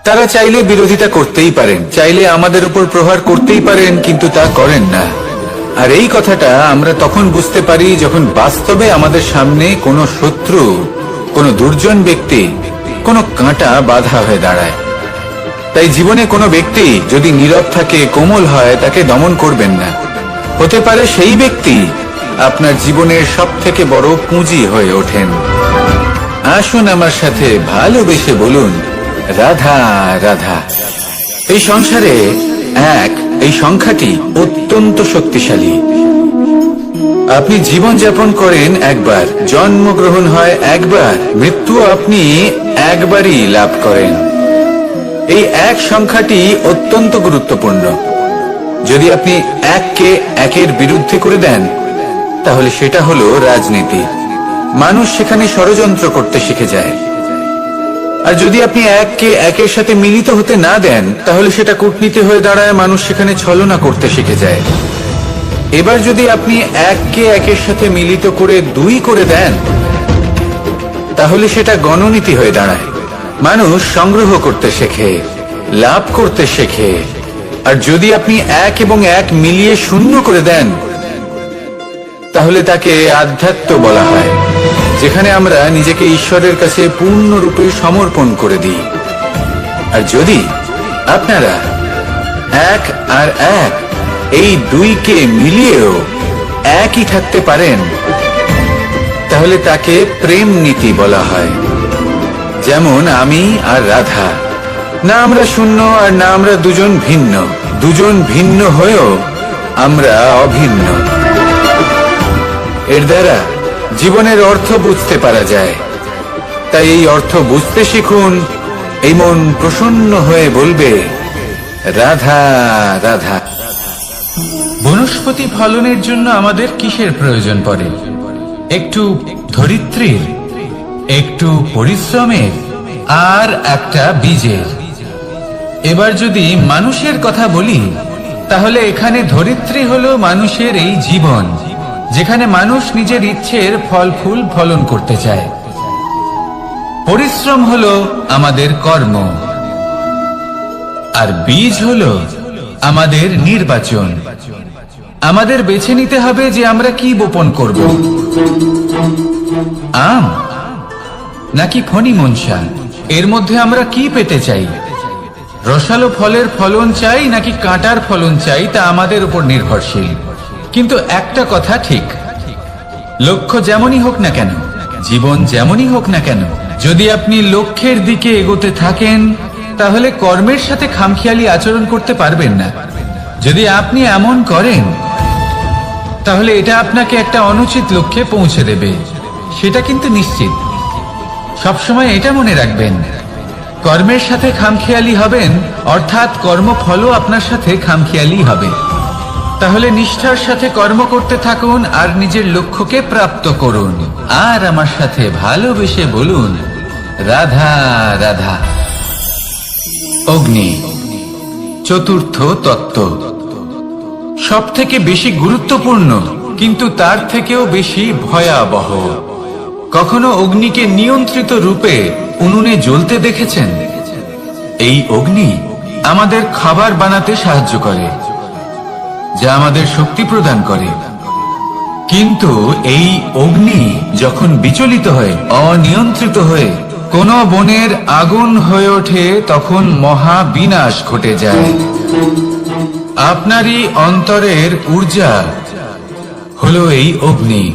তারা চাইলে বিরোধিতা করতেই পারেন, চাইলে আমাদের উপর প্রহার করতেই পারেন, কিন্তু তা করেন না। আর এই কথাটা আমরা তখন বুঝতে পারি যখন বাস্তবে আমাদের সামনে কোনো শত্রু, কোনো দুর্জন ব্যক্তি, কোনো কাঁটা বাধা হয়ে দাঁড়ায়। তাই জীবনে কোনো ব্যক্তি যদি নীরব থাকে, কোমল হয়, তাকে দমন করবেন না। হতে পারে সেই ব্যক্তি আপনার জীবনের সব থেকে বড় পুঁজি হয়ে ওঠেন। আসুন আমার সাথে ভালোবেসে বলুন, রাধা রাধা। এই সংসারে এক, এই সংখ্যাটি অত্যন্ত শক্তিশালী। আপনি জীবন যাপন করেন একবার, জন্মগ্রহণ হয় একবার, মৃত্যু আপনি একবারই লাভ করেন। এই এক সংখ্যাটি অত্যন্ত গুরুত্বপূর্ণ। যদি আপনি এককে একের বিরুদ্ধে করে দেন, তাহলে সেটা হলো রাজনীতি। মানুষ সেখানে ষড়যন্ত্র করতে শিখে যায়। আর যদি আপনি এককে একের সাথে মিলিত হতে না দেন, তাহলে সেটা কূটনীতি হয়ে দাঁড়ায়, মানুষ সেখানে ছলনা করতে শিখে যায়। এবার যদি আপনি এককে একের সাথে মিলিত করে দুই করে দেন, তাহলে সেটা গণনীতি হয়ে দাঁড়ায়। মানুষ সংগ্রহ করতে শেখে, লাভ করতে শেখে। আর যদি আপনি এক এবং এক মিলিয়ে শূন্য করে দেন, তাহলে তাকে আধ্যাত্ম বলা হয়, যেখানে আমরা নিজেকে ঈশ্বরের কাছে পূর্ণরূপে সমর্পণ করে দিই। আর যদি আপনারা এক আর এক, এই দুইকে মিলিয়েও একই থাকতে পারেন, তাহলে তাকে প্রেম নীতি বলা হয়। যেমন আমি আর রাধা, না আমরা শূন্য আর না আমরা দুজন ভিন্ন, দুজন ভিন্ন হয়েও আমরা অভিন্ন। এর দ্বারা জীবনের অর্থ বুঝতে পারা যায়। তাই এই অর্থ বুঝতে শিখুন। এই মন প্রসন্ন হয়ে বলবে, রাধা রাধা। বনস্পতি ফলনের জন্য আমাদের কিসের প্রয়োজন পড়ে? একটু ধরিত্রীর, একটু পরিশ্রমের, আর একটা বীজের। এবার যদি মানুষের কথা বলি, তাহলে এখানে ধরিত্রী হলো মানুষের এই জীবন, যেখানে মানুষ নিজের ইচ্ছের ফল ফুল ফলন করতে চায়। পরিশ্রম হলো আমাদের কর্ম, আর বীজ হলো আমাদের নির্বাচন। আমাদের বেছে নিতে হবে যে আমরা কি বপন করব, আম নাকি ফণি মনসা। এর মধ্যে আমরা কি পেতে চাই? রসালো ফলের ফলন চাই নাকি কাঁটার ফলন চাই, তা আমাদের উপর নির্ভরশীল। কিন্তু একটা কথা ঠিক, লক্ষ্য যেমনই হোক না কেন, জীবন যেমনই হোক না কেন, যদি আপনি লক্ষ্যের দিকে এগোতে থাকেন, তাহলে কর্মের সাথে খামখেয়ালি আচরণ করতে পারবেন না। যদি আপনি এমন করেন, তাহলে এটা আপনাকে একটা অনুচিত লক্ষ্যে পৌঁছে দেবে, সেটা কিন্তু নিশ্চিত। সবসময় এটা মনে রাখবেন, কর্মের সাথে খামখেয়ালি হবেন, অর্থাৎ কর্মফলও আপনার সাথে খামখেয়ালি হবে। তাহলে নিষ্ঠার সাথে কর্ম করতে থাকুন আর নিজের লক্ষ্যকে প্রাপ্ত করুন। আর আমার সাথে ভালোবেসে বলুন, রাধা রাধা। অগ্নি চতুর্থ তত্ত্ব, সব থেকে বেশি গুরুত্বপূর্ণ, কিন্তু তার থেকেও বেশি ভয়াবহ। কখনো অগ্নিকে নিয়ন্ত্রিত রূপে উনুনে জ্বলতে দেখেছেন? এই অগ্নি আমাদের খাবার বানাতে সাহায্য করে, যা আমাদের শক্তি প্রদান করে। কিন্তু এই অগ্নি যখন বিচলিত হয়ে, অনিয়ন্ত্রিত হয়ে কোন বনের আগুন হয়ে ওঠে, তখন মহা বিনাশ ঘটে যায়। আপনারই অন্তরের ঊর্জা হলো এই অগ্নি।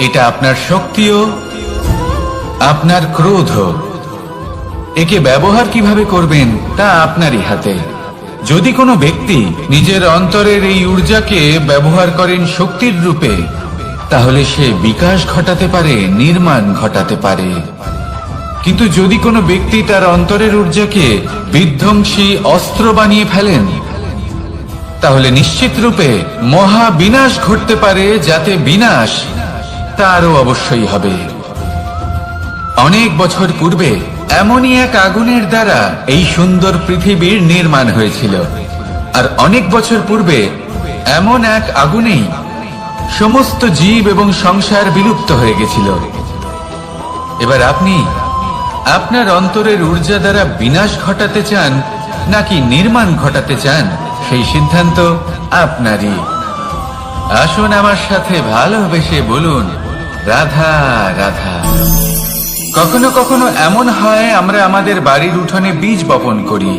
এটা আপনার শক্তিও, আপনার ক্রোধ। একে ব্যবহার কিভাবে করবেন তা আপনারই হাতে। যদি কোনো ব্যক্তি নিজের অন্তরের এই ঊর্জাকে ব্যবহার করেন শক্তির রূপে, তাহলে সে বিকাশ ঘটাতে পারে, নির্মাণ ঘটাতে পারে। কিন্তু যদি কোনো ব্যক্তি তার অন্তরের ঊর্জাকে বিধ্বংসী অস্ত্র বানিয়ে ফেলেন, তাহলে নিশ্চিত রূপে মহা বিনাশ ঘটতে পারে, যাতে বিনাশ তারও অবশ্যই হবে। অনেক বছর পূর্বে এমনই এক আগুনের দ্বারা এই সুন্দর পৃথিবীর নির্মাণ হয়েছিল। আর অনেক বছর পূর্বে এমন এক আগুনেই সমস্ত জীব এবং সংসার বিলুপ্ত হয়ে গেছিল। এবার আপনি আপনার অন্তরের ঊর্জা দ্বারা বিনাশ ঘটাতে চান নাকি নির্মাণ ঘটাতে চান, সেই সিদ্ধান্ত আপনারই। আসুন আমার সাথে ভালোবেসে বলুন, রাধা রাধা। কখনো কখনো এমন হয়, আমরা আমাদের বাড়ির উঠোনে বীজ বপন করি,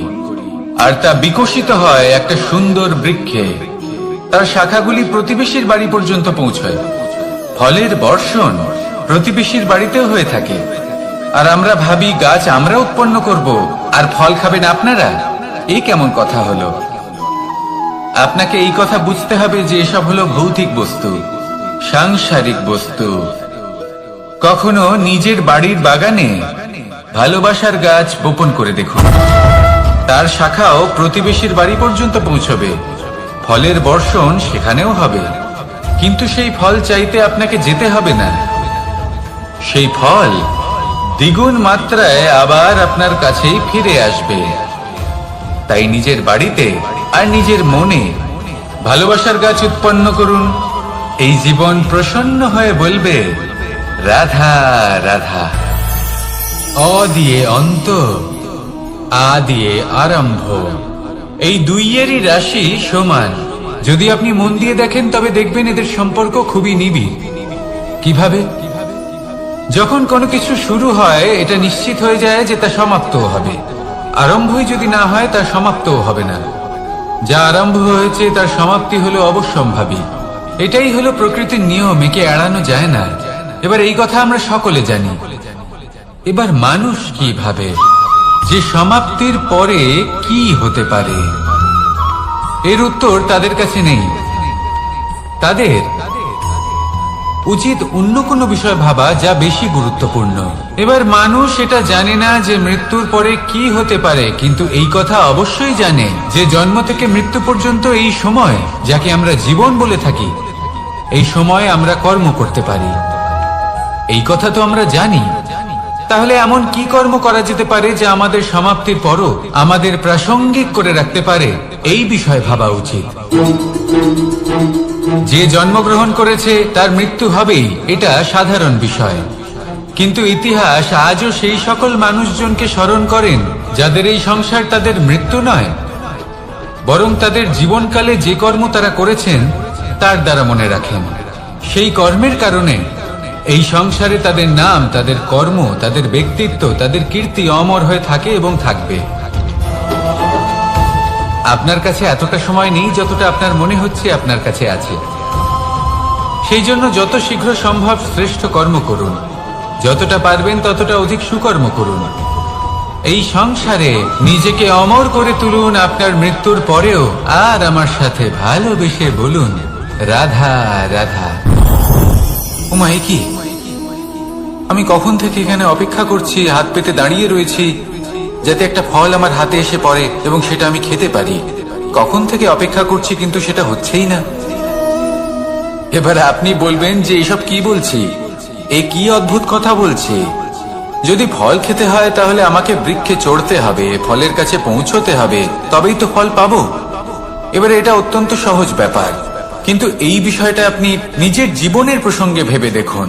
আর তা বিকশিত হয় একটা সুন্দর বৃক্ষে। তার শাখাগুলি প্রতিবেশীর বাড়ি পর্যন্ত পৌঁছয়। ফলের বর্ষণ প্রতিবেশীর বাড়িতেও হয়ে থাকে। আর আমরা ভাবি গাছ আমরা উৎপন্ন করব, আর ফল খাবেন আপনারা। এই কেমন কথা হলো? আপনাকে এই কথা বুঝতে হবে যে এসব হলো ভৌতিক বস্তু, সাংসারিক বস্তু। কখনো নিজের বাড়ির বাগানে ভালোবাসার গাছ বপন করে দেখুন। তার শাখাও প্রতিবেশীর বাড়ি পর্যন্ত পৌঁছবে, ফলের বর্ষণ সেখানেও হবে। কিন্তু সেই ফল চাইতে আপনাকে যেতে হবে না, সেই ফল দ্বিগুণ মাত্রায় আবার আপনার কাছেই ফিরে আসবে। তাই নিজের বাড়িতে আর নিজের মনে ভালোবাসার গাছ উৎপন্ন করুন। এই জীবন প্রসন্ন হয়ে বলবে, রাধা রাধা। অ দিয়ে অন্ত, আ দিয়ে আরম্ভ, এই দুইয়েরই রাশি সমান। যদি আপনি মন দিয়ে দেখেন, তবে দেখবেন এদের সম্পর্ক খুবই নিবিড়। কিভাবে? যখন কোনো কিছু শুরু হয়, এটা নিশ্চিত হয়ে যায় যে তা সমাপ্তও হবে। আরম্ভই যদি না হয়, তা সমাপ্তও হবে না। যা আরম্ভ হয়েছে তার সমাপ্তি হলো অবশ্যম্ভাবী। এটাই হলো প্রকৃতির নিয়ম, একে এড়ানো যায় না। এবার এই কথা আমরা সকলে জানি। এবার মানুষ কি ভাবে যে সমাপ্তির পরে কি হতে পারে? এর উত্তর তাদের কাছে নেই। তাদের উচিত অন্য কোনো বিষয় ভাবা যা বেশি গুরুত্বপূর্ণ। এবার মানুষ এটা জানে না যে মৃত্যুর পরে কি হতে পারে, কিন্তু এই কথা অবশ্যই জানে যে জন্ম থেকে মৃত্যু পর্যন্ত এই সময়, যাকে আমরা জীবন বলে থাকি, এই সময় আমরা কর্ম করতে পারি। এই কথা তো আমরা জানি। তাহলে এমন কি কর্ম করা যেতে পারে যা আমাদের সমাপ্তির পরও আমাদের প্রাসঙ্গিক করে রাখতে পারে, এই বিষয়ে ভাবা উচিত। যে জন্মগ্রহণ করেছে তার মৃত্যু হবেই, এটা সাধারণ বিষয়। কিন্তু ইতিহাস আজও সেই সকল মানুষজনকে স্মরণ করেন যাদের এই সংসার তাদের মৃত্যু নয়, বরং তাদের জীবনকালে যে কর্ম তারা করেছেন তার দ্বারা মনে রাখেন। সেই কর্মের কারণে এই সংসারে তাদের নাম, তাদের কর্ম, তাদের ব্যক্তিত্ব, তাদের কীর্তি অমর হয়ে থাকে এবং থাকবে। আপনার কাছে এতটা সময় নেই যতটা আপনার মনে হচ্ছে আপনার কাছে আছে। সেই জন্য যত শীঘ্র সম্ভব শ্রেষ্ঠ কর্ম করুন, যতটা পারবেন ততটা অধিক সুকর্ম করুন। এই সংসারে নিজেকে অমর করে তুলুন আপনার মৃত্যুর পরেও, আর আমার সাথে ভালোবেসে বলুন, রাধা রাধা। উমা, এ কি? আমি কখন থেকে এখানে অপেক্ষা করছি, হাত পেতে দাঁড়িয়ে রয়েছি যাতে একটা ফল আমার হাতে এসে পড়ে এবং সেটা আমি খেতে পারি। কখন থেকে অপেক্ষা করছি, কিন্তু সেটা হচ্ছেই না। এবার আপনি বলবেন যে এসব কি বলছি, এ কি অদ্ভুত কথা বলছি। যদি ফল খেতে হয় তাহলে আমাকে বৃক্ষে চড়তে হবে, ফলের কাছে পৌঁছতে হবে, তবেই তো ফল পাবো। এবারে এটা অত্যন্ত সহজ ব্যাপার, কিন্তু এই বিষয়টা আপনি নিজের জীবনের প্রসঙ্গে ভেবে দেখুন।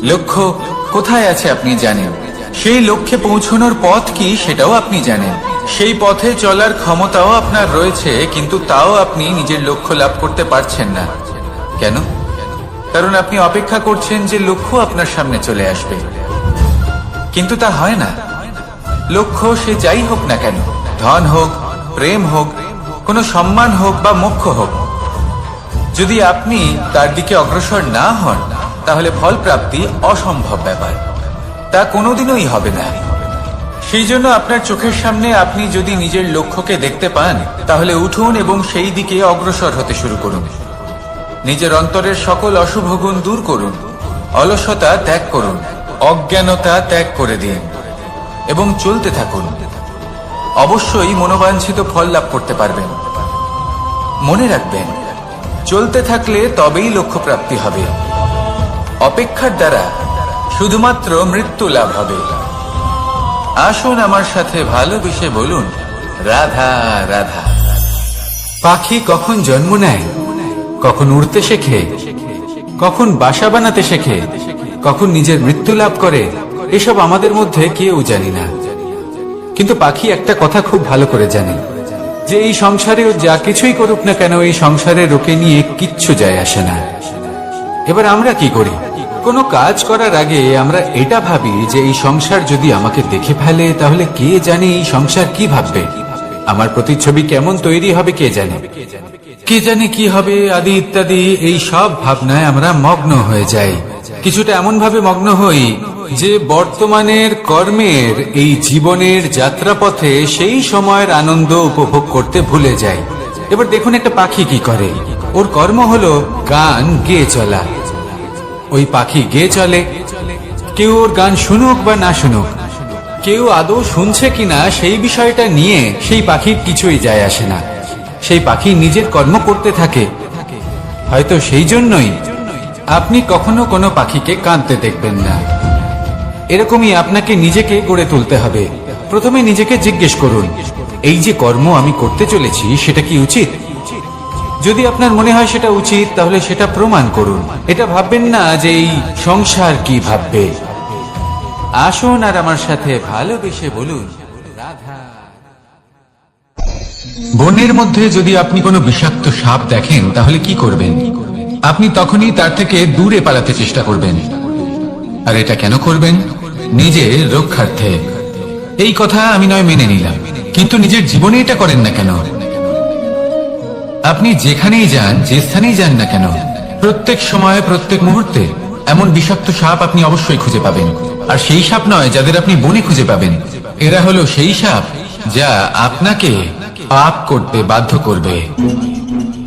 লক্ষ্য কোথায় আছে আপনি জানেন, সেই লক্ষ্যে পৌঁছানোর পথ কি সেটাও আপনি জানেন, সেই পথে চলার ক্ষমতাও আপনার রয়েছে, কিন্তু তাও আপনি নিজের লক্ষ্য লাভ করতে পারছেন না। কেন? কারণ আপনি অপেক্ষা করছেন যে লক্ষ্য আপনার সামনে চলে আসবে, কিন্তু তা হয় না। লক্ষ্য সে যাই হোক না কেন, ধন হোক, প্রেম হোক, কোনো সম্মান হোক বা মোক্ষ হোক, যদি আপনি তার দিকে অগ্রসর না হন তাহলে ফল প্রাপ্তি অসম্ভব ব্যাপার, তা কোনোদিনই হবে না। সেই জন্য আপনার চোখের সামনে আপনি যদি নিজের লক্ষ্যকে দেখতে পান তাহলে উঠুন এবং সেই দিকে অগ্রসর হতে শুরু করুন। নিজের অন্তরের সকল অশুভ গুণ দূর করুন, অলসতা ত্যাগ করুন, অজ্ঞানতা ত্যাগ করে দিন এবং চলতে থাকুন। অবশ্যই মনোবাঞ্ছিত ফল লাভ করতে পারবেন। মনে রাখবেন, চলতে থাকলে তবেই লক্ষ্য প্রাপ্তি হবে। অপেক্ষার দ্বারা শুধুমাত্র মৃত্যু লাভ হবে। আসুন আমার সাথে ভালোবেসে বলুন, রাধা রাধা। পাখি কখন জন্ম নেয়, কখন উড়তে শেখে, কখন বাসা বানাতে শেখে, কখন নিজের মৃত্যু লাভ করে, এসব আমাদের মধ্যে কেউ জানি না। কিন্তু পাখি একটা কথা খুব ভালো করে জানে, যে এই সংসারে ও যা কিছুই করুক না কেন, এই সংসারে ওকে নিয়ে কিচ্ছু যায় আসে না। এবার আমরা কি করি? কোনো কাজ করার আগে আমরা এটা ভাবি যে এই সংসার যদি আমাকে দেখে ফেলে তাহলে কে জানে এই সংসার কি ভাববে, আমার প্রতিচ্ছবি কেমন তৈরি হবে কে জানে, কে জানে কি হবে আদি ইত্যাদি। এই সব ভাবনায় আমরা মগ্ন হয়ে যাই। কিছুটা এমন ভাবে মগ্ন হই যে বর্তমানের কর্মের এই জীবনের যাত্রাপথে সেই সময়ের আনন্দ উপভোগ করতে ভুলে যাই। এবার দেখুন একটা পাখি কি করে, ওর কর্ম হলো গান গেয়ে চলা। ওই পাখি গেয়ে চলে, কেউ ওর গান শুনুক বা না শুনুক, কেউ আদৌ শুনছে কিনা সেই বিষয়টা নিয়ে সেই পাখির কিছুই যায় আসে না। সেই পাখি নিজের কর্ম করতে থাকে। হয়তো সেই জন্যই আপনি কখনো কোনো পাখিকে কাঁদতে দেখবেন না। এরকমই আপনাকে নিজেকে গড়ে তুলতে হবে। প্রথমে নিজেকে জিজ্ঞেস করুন, এই যে কর্ম আমি করতে চলেছি সেটা কি উচিত? যদি আপনার মনে হয় সেটা উচিত তাহলে সেটা প্রমাণ করুন। এটা ভাববেন না যে এই সংসার কি ভাববে। আসুন আর আমার সাথে ভালোবেসে বলুন, রাধা। বনের মধ্যে যদি আপনি কোনো বিষাক্ত সাপ দেখেন তাহলে কি করবেন? আপনি তখনই তার থেকে দূরে পালাতে চেষ্টা করবেন। আর এটা কেন করবেন? নিজের রক্ষার্থে। এই কথা আমি নয় মেনে নিলাম, কিন্তু নিজের জীবনে এটা করেন না কেন? আপনি যেখানেই যান, যে স্থানেই যান না কেন, প্রত্যেক সময়ে প্রত্যেক মুহূর্তে এমন বিষাক্ত সাপ আপনি অবশ্যই খুঁজে পাবেন। আর সেই সাপ নয় যাদের আপনি বনে খুঁজে পাবেন, এরা হলো সেই সাপ যা আপনাকে পাপ করতে বাধ্য করবে।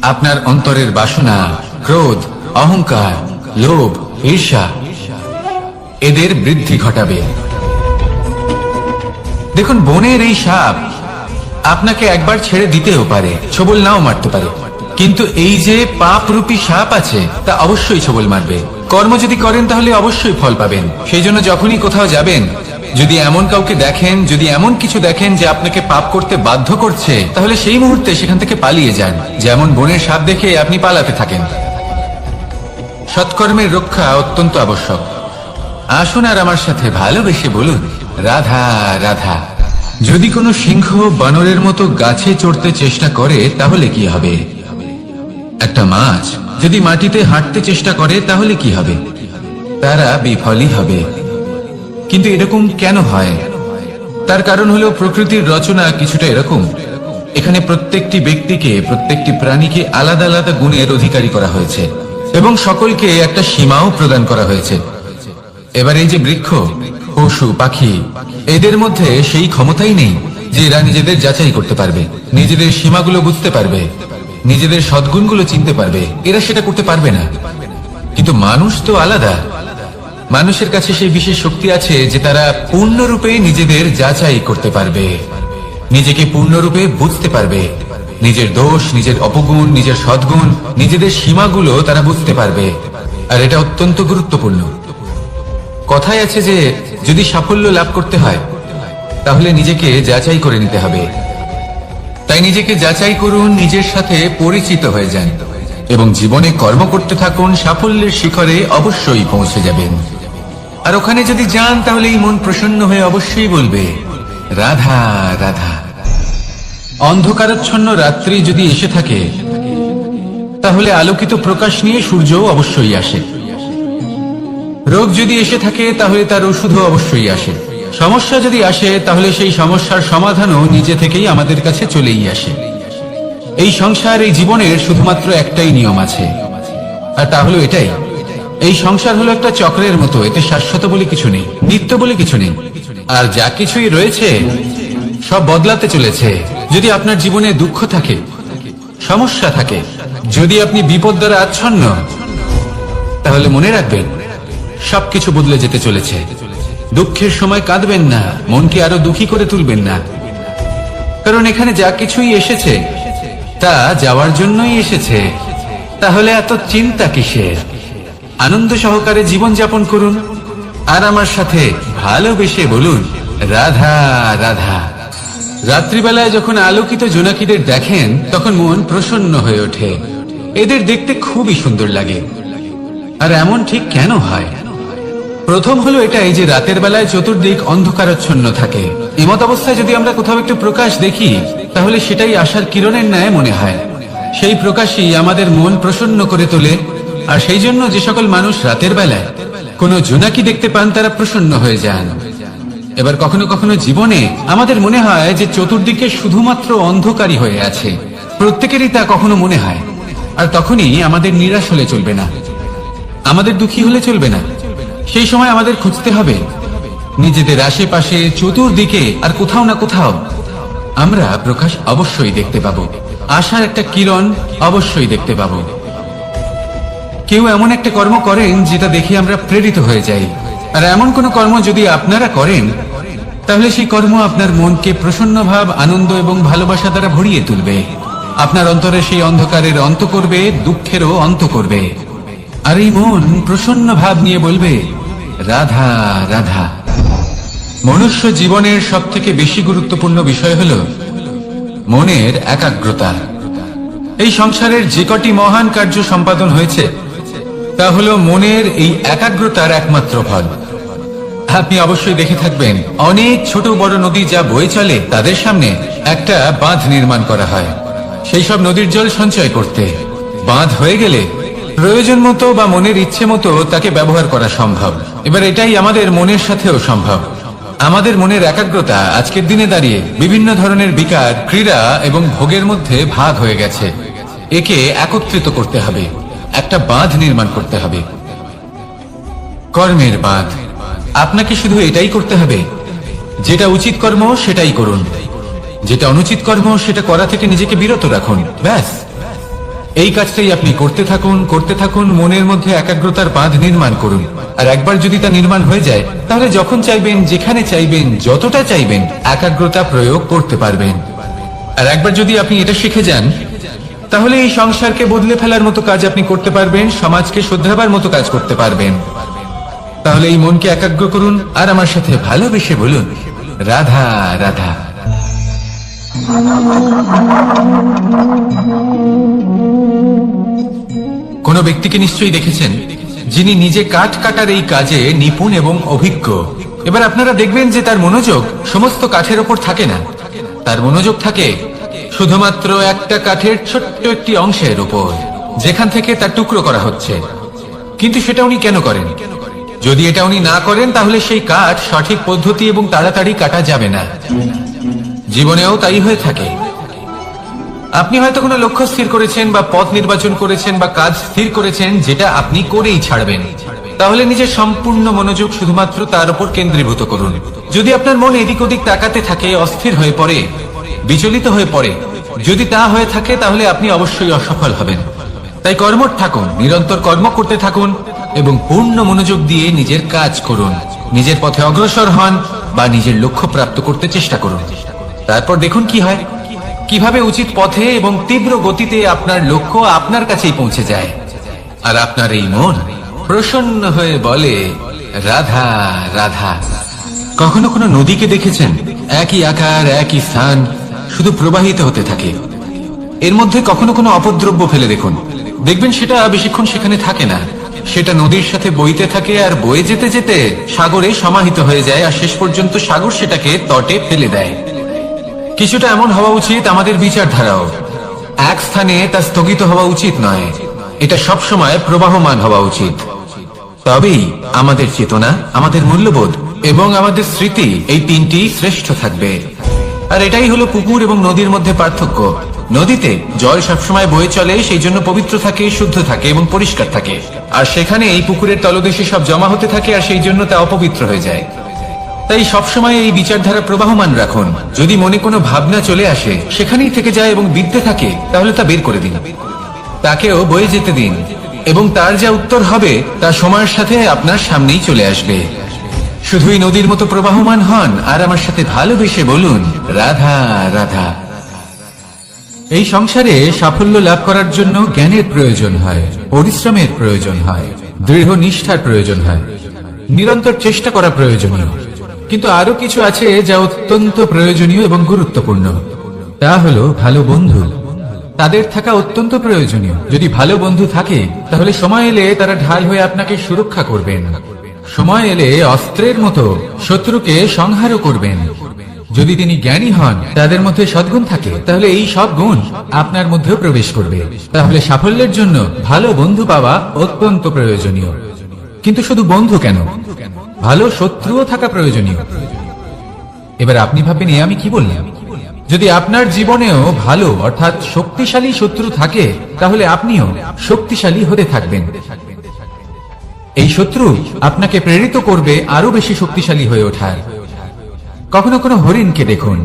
আপনার অন্তরের বাসনা, ক্রোধ, অহংকার, লোভ, ঈর্ষা এদের বৃদ্ধি ঘটাবে। দেখুন, বনের এই সাপ আপনাকে একবার ছেড়ে দিতেও পারে, ছোবল নাও মারতে পারে, কিন্তু এই যে পাপরূপী সাপ আছে তা অবশ্যই ছোবল মারবে। কর্ম যদি করেন তাহলে অবশ্যই ফল পাবেন। সেই জন্য যখনই কোথাও যাবেন, যদি এমন কাউকে দেখেন, যদি এমন কিছু দেখেন যে আপনাকে পাপ করতে বাধ্য করছে, তাহলে সেই মুহূর্তে সেখান থেকে পালিয়ে যান। যেমন বনের সাপ দেখে আপনি পালাতে থাকেন। সৎকর্মের রক্ষা অত্যন্ত আবশ্যক। আসুন আর আমার সাথে ভালোবেসে বলুন, রাধা রাধা। যদি কোনো সিংহ বানরের মতো গাছে চড়তে চেষ্টা করে তাহলে কি হবে? একটা মাছ যদি মাটিতে হাঁটতে চেষ্টা করে তাহলে কি হবে? তারা বিফলই হবে। কিন্তু এরকম কেন হয়? তার কারণ হলো প্রকৃতির রচনা কিছুটা এরকম। এখানে প্রত্যেকটি ব্যক্তিকে, প্রত্যেকটি প্রাণীকে আলাদা আলাদা গুণের অধিকারী করা হয়েছে এবং সকলকে একটা সীমাও প্রদান করা হয়েছে। এবার এই যে বৃক্ষ, পশু, পাখি, এদের মধ্যে সেই ক্ষমতাই নেই যে এরা নিজেদের যাচাই করতে পারবে, নিজেদের সীমাগুলো বুঝতে পারবে, নিজেদের সদ্গুণগুলো চিনতে পারবে। এরা সেটা করতে পারবে না। কিন্তু মানুষ তো আলাদা। মানুষের কাছে সেই বিশেষ শক্তি আছে যে তারা পূর্ণরূপে নিজেদের যাচাই করতে পারবে, নিজেকে পূর্ণরূপে বুঝতে পারবে, নিজের দোষ, নিজের অপগুণ, নিজের সদ্গুণ, নিজেদের সীমাগুলো তারা বুঝতে পারবে। আর এটা অত্যন্ত গুরুত্বপূর্ণ। কথায় আছে যে যদি সাফল্য লাভ করতে হয় তাহলে নিজেকে যাচাই করে নিতে হবে। তাই নিজেকে যাচাই করুন, নিজের সাথে পরিচিত হয়ে যান এবং জীবনে কর্ম করতে থাকুন। সাফল্যের শিখরে অবশ্যই পৌঁছে যাবেন। আর ওখানে যদি যান তাহলে এই মন প্রসন্ন হয়ে অবশ্যই বলবে, রাধা রাধা। অন্ধকারাচ্ছন্ন রাত্রি যদি এসে থাকে তাহলে আলোকিত প্রকাশ নিয়ে সূর্যও অবশ্যই আসে। রোগ যদি এসে থাকে তাহলে তার ওষুধও অবশ্যই আসে। সমস্যা যদি আসে তাহলে সেই সমস্যার সমাধানও নিজে থেকেই আমাদের কাছে চলেই আসে। এই সংসার, এই জীবনের শুধুমাত্র একটাই নিয়ম আছে, আর তা হলো এটাই, এই সংসার হলো একটা চক্রের মতো। এতে শাশ্বত বলে কিছু নেই, নিত্য বলে কিছু নেই। আর যা কিছুই রয়েছে সব বদলাতে চলেছে। যদি আপনার জীবনে দুঃখ থাকে, সমস্যা থাকে, যদি আপনি বিপদ দ্বারা আচ্ছন্ন, তাহলে মনে রাখবেন সবকিছু বদলে যেতে চলেছে। দুঃখের সময় কাঁদবেন না, মনকে আরো দুঃখী করে তুলবেন না, কারণ এখানে যা কিছুই এসেছে তা যাওয়ার জন্যই এসেছে। তাহলে এত চিন্তা কিসের? আনন্দ সহকারে জীবন যাপন করুন আর আমার সাথে ভালোবেসে বলুন, রাধা রাধা। রাত্রিবেলায় যখন আলোকিত জোনাকিদের দেখেন তখন মন প্রসন্ন হয়ে ওঠে। এদের দেখতে খুবই সুন্দর লাগে। আর এমন ঠিক কেন হয়? প্রথম হলো এটাই যে রাতের বেলায় চতুর্দিক অন্ধকারাচ্ছন্ন থাকে। এমত অবস্থায় যদি আমরা কোথাও একটু প্রকাশ দেখি তাহলে সেটাই আশার কিরণের ন্যায় মনে হয়। সেই প্রকাশই আমাদের মন প্রসন্ন করে তোলে। আর সেই জন্য যে সকল মানুষ রাতের বেলায় কোনো জোনাকি দেখতে পান তারা প্রসন্ন হয়ে যান। এবার কখনো কখনো জীবনে আমাদের মনে হয় যে চতুর্দিকে শুধুমাত্র অন্ধকারই হয়ে আছে। প্রত্যেকেরই তা কখনো মনে হয়। আর তখনই আমাদের নিরাশ হলে চলবে না, আমাদের দুঃখী হলে চলবে না। সেই সময় আমাদের খুঁজতে হবে নিজেদের আশেপাশে, চতুর্দিকে, আর কোথাও না কোথাও আমরা প্রকাশ অবশ্যই দেখতে পাবো। আশার একটা কিরণ অবশ্যই দেখতে পাবো। কেউ এমন একটা কর্ম করেন যেটা দেখে আমরা প্রেরিত হয়ে যাই। আর এমন কোন কর্ম যদি আপনারা করেন তাহলে সেই কর্ম আপনার মনকে প্রসন্ন ভাব, আনন্দ এবং ভালোবাসা দ্বারা ভরিয়ে তুলবে। আপনার অন্তরে সেই অন্ধকারের অন্ত করবে, দুঃখেরও অন্ত করবে। আর এই মন প্রসন্ন ভাব নিয়ে বলবে, রাধা রাধা। মনুষ্য জীবনের সব থেকে বেশি গুরুত্বপূর্ণ বিষয় হল মনের একাগ্রতা। এই সংসারের যে কটি মহান কার্য সম্পাদন হয়েছে তা হলো মনের এই একাগ্রতার একমাত্র ফল। আপনি অবশ্যই দেখে থাকবেন অনেক ছোট বড় নদী যা বয়ে চলে তাদের সামনে একটা বাঁধ নির্মাণ করা হয় সেই সব নদীর জল সঞ্চয় করতে। বাঁধ হয়ে গেলে প্রয়োজন মতো বা মনের ইচ্ছে মতো তাকে ব্যবহার করা সম্ভব। এবার এটাই আমাদের মনের সাথেও সম্ভব। আমাদের মনের একাগ্রতা আজকের দিনে দাঁড়িয়ে বিভিন্ন ধরনের বিকার, ক্রীড়া এবং ভোগের মধ্যে ভাগ হয়ে গেছে। একে একত্রিত করতে হবে, একটা বাঁধ নির্মাণ করতে হবে, কর্মের বাঁধ। আপনাকে শুধু এটাই করতে হবে, যেটা উচিত কর্ম সেটাই করুন, যেটা অনুচিত কর্ম সেটা করা থেকে নিজেকে বিরত রাখুন, ব্যাস। এই কাজটাই আপনি করতে থাকুন, মনের মধ্যে একাগ্রতার বাঁধ নির্মাণ করুন। আর একবার যদি তা নির্মাণ হয়ে যায়, তাহলে যখন চাইবেন, যেখানে চাইবেন, যতটা চাইবেন, একাগ্রতা প্রয়োগ করতে পারবেন। আর একবার যদি আপনি এটা শিখে যান, তাহলে এই সংসারকে বদলে ফেলার মতো কাজ আপনি করতে পারবেন, সমাজকে শুধরাবার মতো কাজ করতে পারবেন। তাহলে এই মনকে একাগ্র করুন আর আমার সাথে ভালোবেসে বলুন, রাধা রাধা। কোন ব্যক্তিকে নিশ্চয়ই দেখেছেন যিনি নিজে কাঠ কাটার এই কাজে নিপুণ এবং অভিজ্ঞ। এবার আপনারা দেখবেন যে তার মনোযোগ সমস্ত কাঠের ওপর থাকে না, তার মনোযোগ থাকে শুধুমাত্র একটা কাঠের ছোট্ট একটি অংশের উপর, যেখান থেকে তার টুকরো করা হচ্ছে। কিন্তু সেটা উনি কেন করেন? যদি এটা উনি না করেন, তাহলে সেই কাঠ সঠিক পদ্ধতি এবং তাড়াতাড়ি কাটা যাবে না। জীবনেও তাই হয়ে থাকে। আপনি হয়তো কোনো লক্ষ্য স্থির করেছেন বা পথ নির্বাচন করেছেন বা কাজ স্থির করেছেন, যেটা আপনি করেই ছাড়বেন। তাহলে নিজের সম্পূর্ণ মনোযোগ শুধুমাত্র তার উপর কেন্দ্রীভূত করুন। যদি আপনার মন এদিক ওদিক তাকাতে থাকে, অস্থির হয়ে পড়ে, বিচলিত হয়ে পড়ে, যদি তা হয়ে থাকে, তাহলে আপনি অবশ্যই অসফল হবেন। তাই কর্মঠ থাকুন, নিরন্তর কর্ম করতে থাকুন এবং পূর্ণ মনোযোগ দিয়ে নিজের কাজ করুন। নিজের পথে অগ্রসর হন বা নিজের লক্ষ্য প্রাপ্ত করতে চেষ্টা করুন। তারপর দেখুন কি হয়, কিভাবে উচিত পথে এবং তীব্র গতিতে আপনার লক্ষ্য আপনার কাছেই পৌঁছে যায়। আর আপনার এই মন প্রসন্ন হয়ে বলে, রাধা রাধা। কখনো কোনো নদীকে দেখেছেন? একই আকার, একই স্থান, শুধু প্রবাহিত হতে থাকে। এর মধ্যে কখনো কোনো অপদ্রব্য ফেলে দেখুন, দেখবেন সেটা বেশিক্ষণ সেখানে থাকে না। সেটা নদীর সাথে বইতে থাকে আর বয়ে যেতে যেতে সাগরে সমাহিত হয়ে যায়, আর শেষ পর্যন্ত সাগর সেটাকে তটে ফেলে দেয়। কিছুটা এমন হওয়া উচিত আমাদের বিচারধারাও। এক স্থানে তা স্থগিত হওয়া উচিত নয়, এটা সবসময় প্রবাহমান হওয়া উচিত। তবেই আমাদের চেতনা, আমাদের মূল্যবোধ এবং আমাদের স্মৃতি, এই তিনটি শ্রেষ্ঠ থাকবে। আর এটাই হলো পুকুর এবং নদীর মধ্যে পার্থক্য। নদীতে জল সবসময় বয়ে চলে, সেই জন্য পবিত্র থাকে, শুদ্ধ থাকে এবং পরিষ্কার থাকে। আর সেখানে এই পুকুরের তলদেশে সব জমা হতে থাকে, আর সেই জন্য তা অপবিত্র হয়ে যায়। তাই সবসময় এই বিচারধারা প্রবাহমান রাখুন। যদি মনে কোনো ভাবনা চলে আসে, সেখানেই থেকে যায় এবং বিদ্যে থাকে, তাহলে তা বের করে দিন, তাকেও বয়ে যেতে দিন, এবং তার যা উত্তর হবে তা সময়ের সাথে আপনার সামনেই চলে আসবে। শুধুই নদীর মতো প্রবাহমান হন আর আমার সাথে ভালোবেসে বলুন, রাধা রাধা। এই সংসারে সাফল্য লাভ করার জন্য জ্ঞানের প্রয়োজন হয়, পরিশ্রমের প্রয়োজন হয়, দৃঢ় নিষ্ঠার প্রয়োজন হয়, নিরন্তর চেষ্টা করা প্রয়োজনীয়। কিন্তু আরো কিছু আছে যা অত্যন্ত প্রয়োজনীয় এবং গুরুত্বপূর্ণ। তা হলো ভালো বন্ধু। তাদের থাকা অত্যন্ত প্রয়োজনীয়। যদি ভালো বন্ধু থাকে, তাহলে সময় এলে তারা ঢাল হয়ে আপনাকে সুরক্ষা করবেন। সময় এলে অস্ত্রের মতো শত্রুকে সংহারও করবেন। যদি তিনি জ্ঞানী হন, তাদের মধ্যে সদ্গুণ থাকে, তাহলে এই সব গুণ আপনার মধ্যেও প্রবেশ করবে। তাহলে সাফল্যের জন্য ভালো বন্ধু পাওয়া অত্যন্ত প্রয়োজনীয়। কিন্তু শুধু বন্ধু কেন, ভালো শত্রুও থাকা প্রয়োজনীয়। এবার আপনি ভাববেন, আমি কি বললাম? যদি আপনার জীবনেও ভালো অর্থাৎ শক্তিশালী শত্রু থাকে, তাহলে আপনিও শক্তিশালী হতে থাকবেন। এই শত্রু আপনাকে প্রেরিত করবে আরো বেশি শক্তিশালী হয়ে ওঠার। কখনো কোনো হরিণকে দেখুন,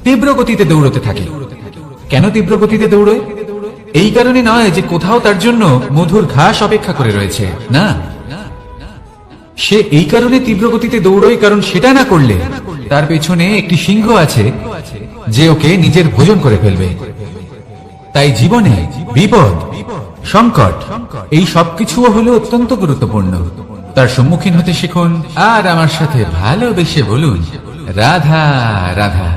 তীব্র গতিতে দৌড়তে থাকে। কেন তীব্র গতিতে দৌড়ে? এই কারণে নয় যে কোথাও তার জন্য মধুর ঘাস অপেক্ষা করে রয়েছে, না। সে এই কারণে তীব্র গতিতে দৌড়য় কারণ সেটা না করলে তার পেছনে একটি সিংহ আছে যে ওকে নিজের ভোজন করে ফেলবে। তাই জীবনে বিপদ, সংকট, এই সবকিছুও হলো অত্যন্ত গুরুত্বপূর্ণ। তার সম্মুখীন হতে শিখুন আর আমার সাথে ভালোবেসে বলুন, রাধা রাধা।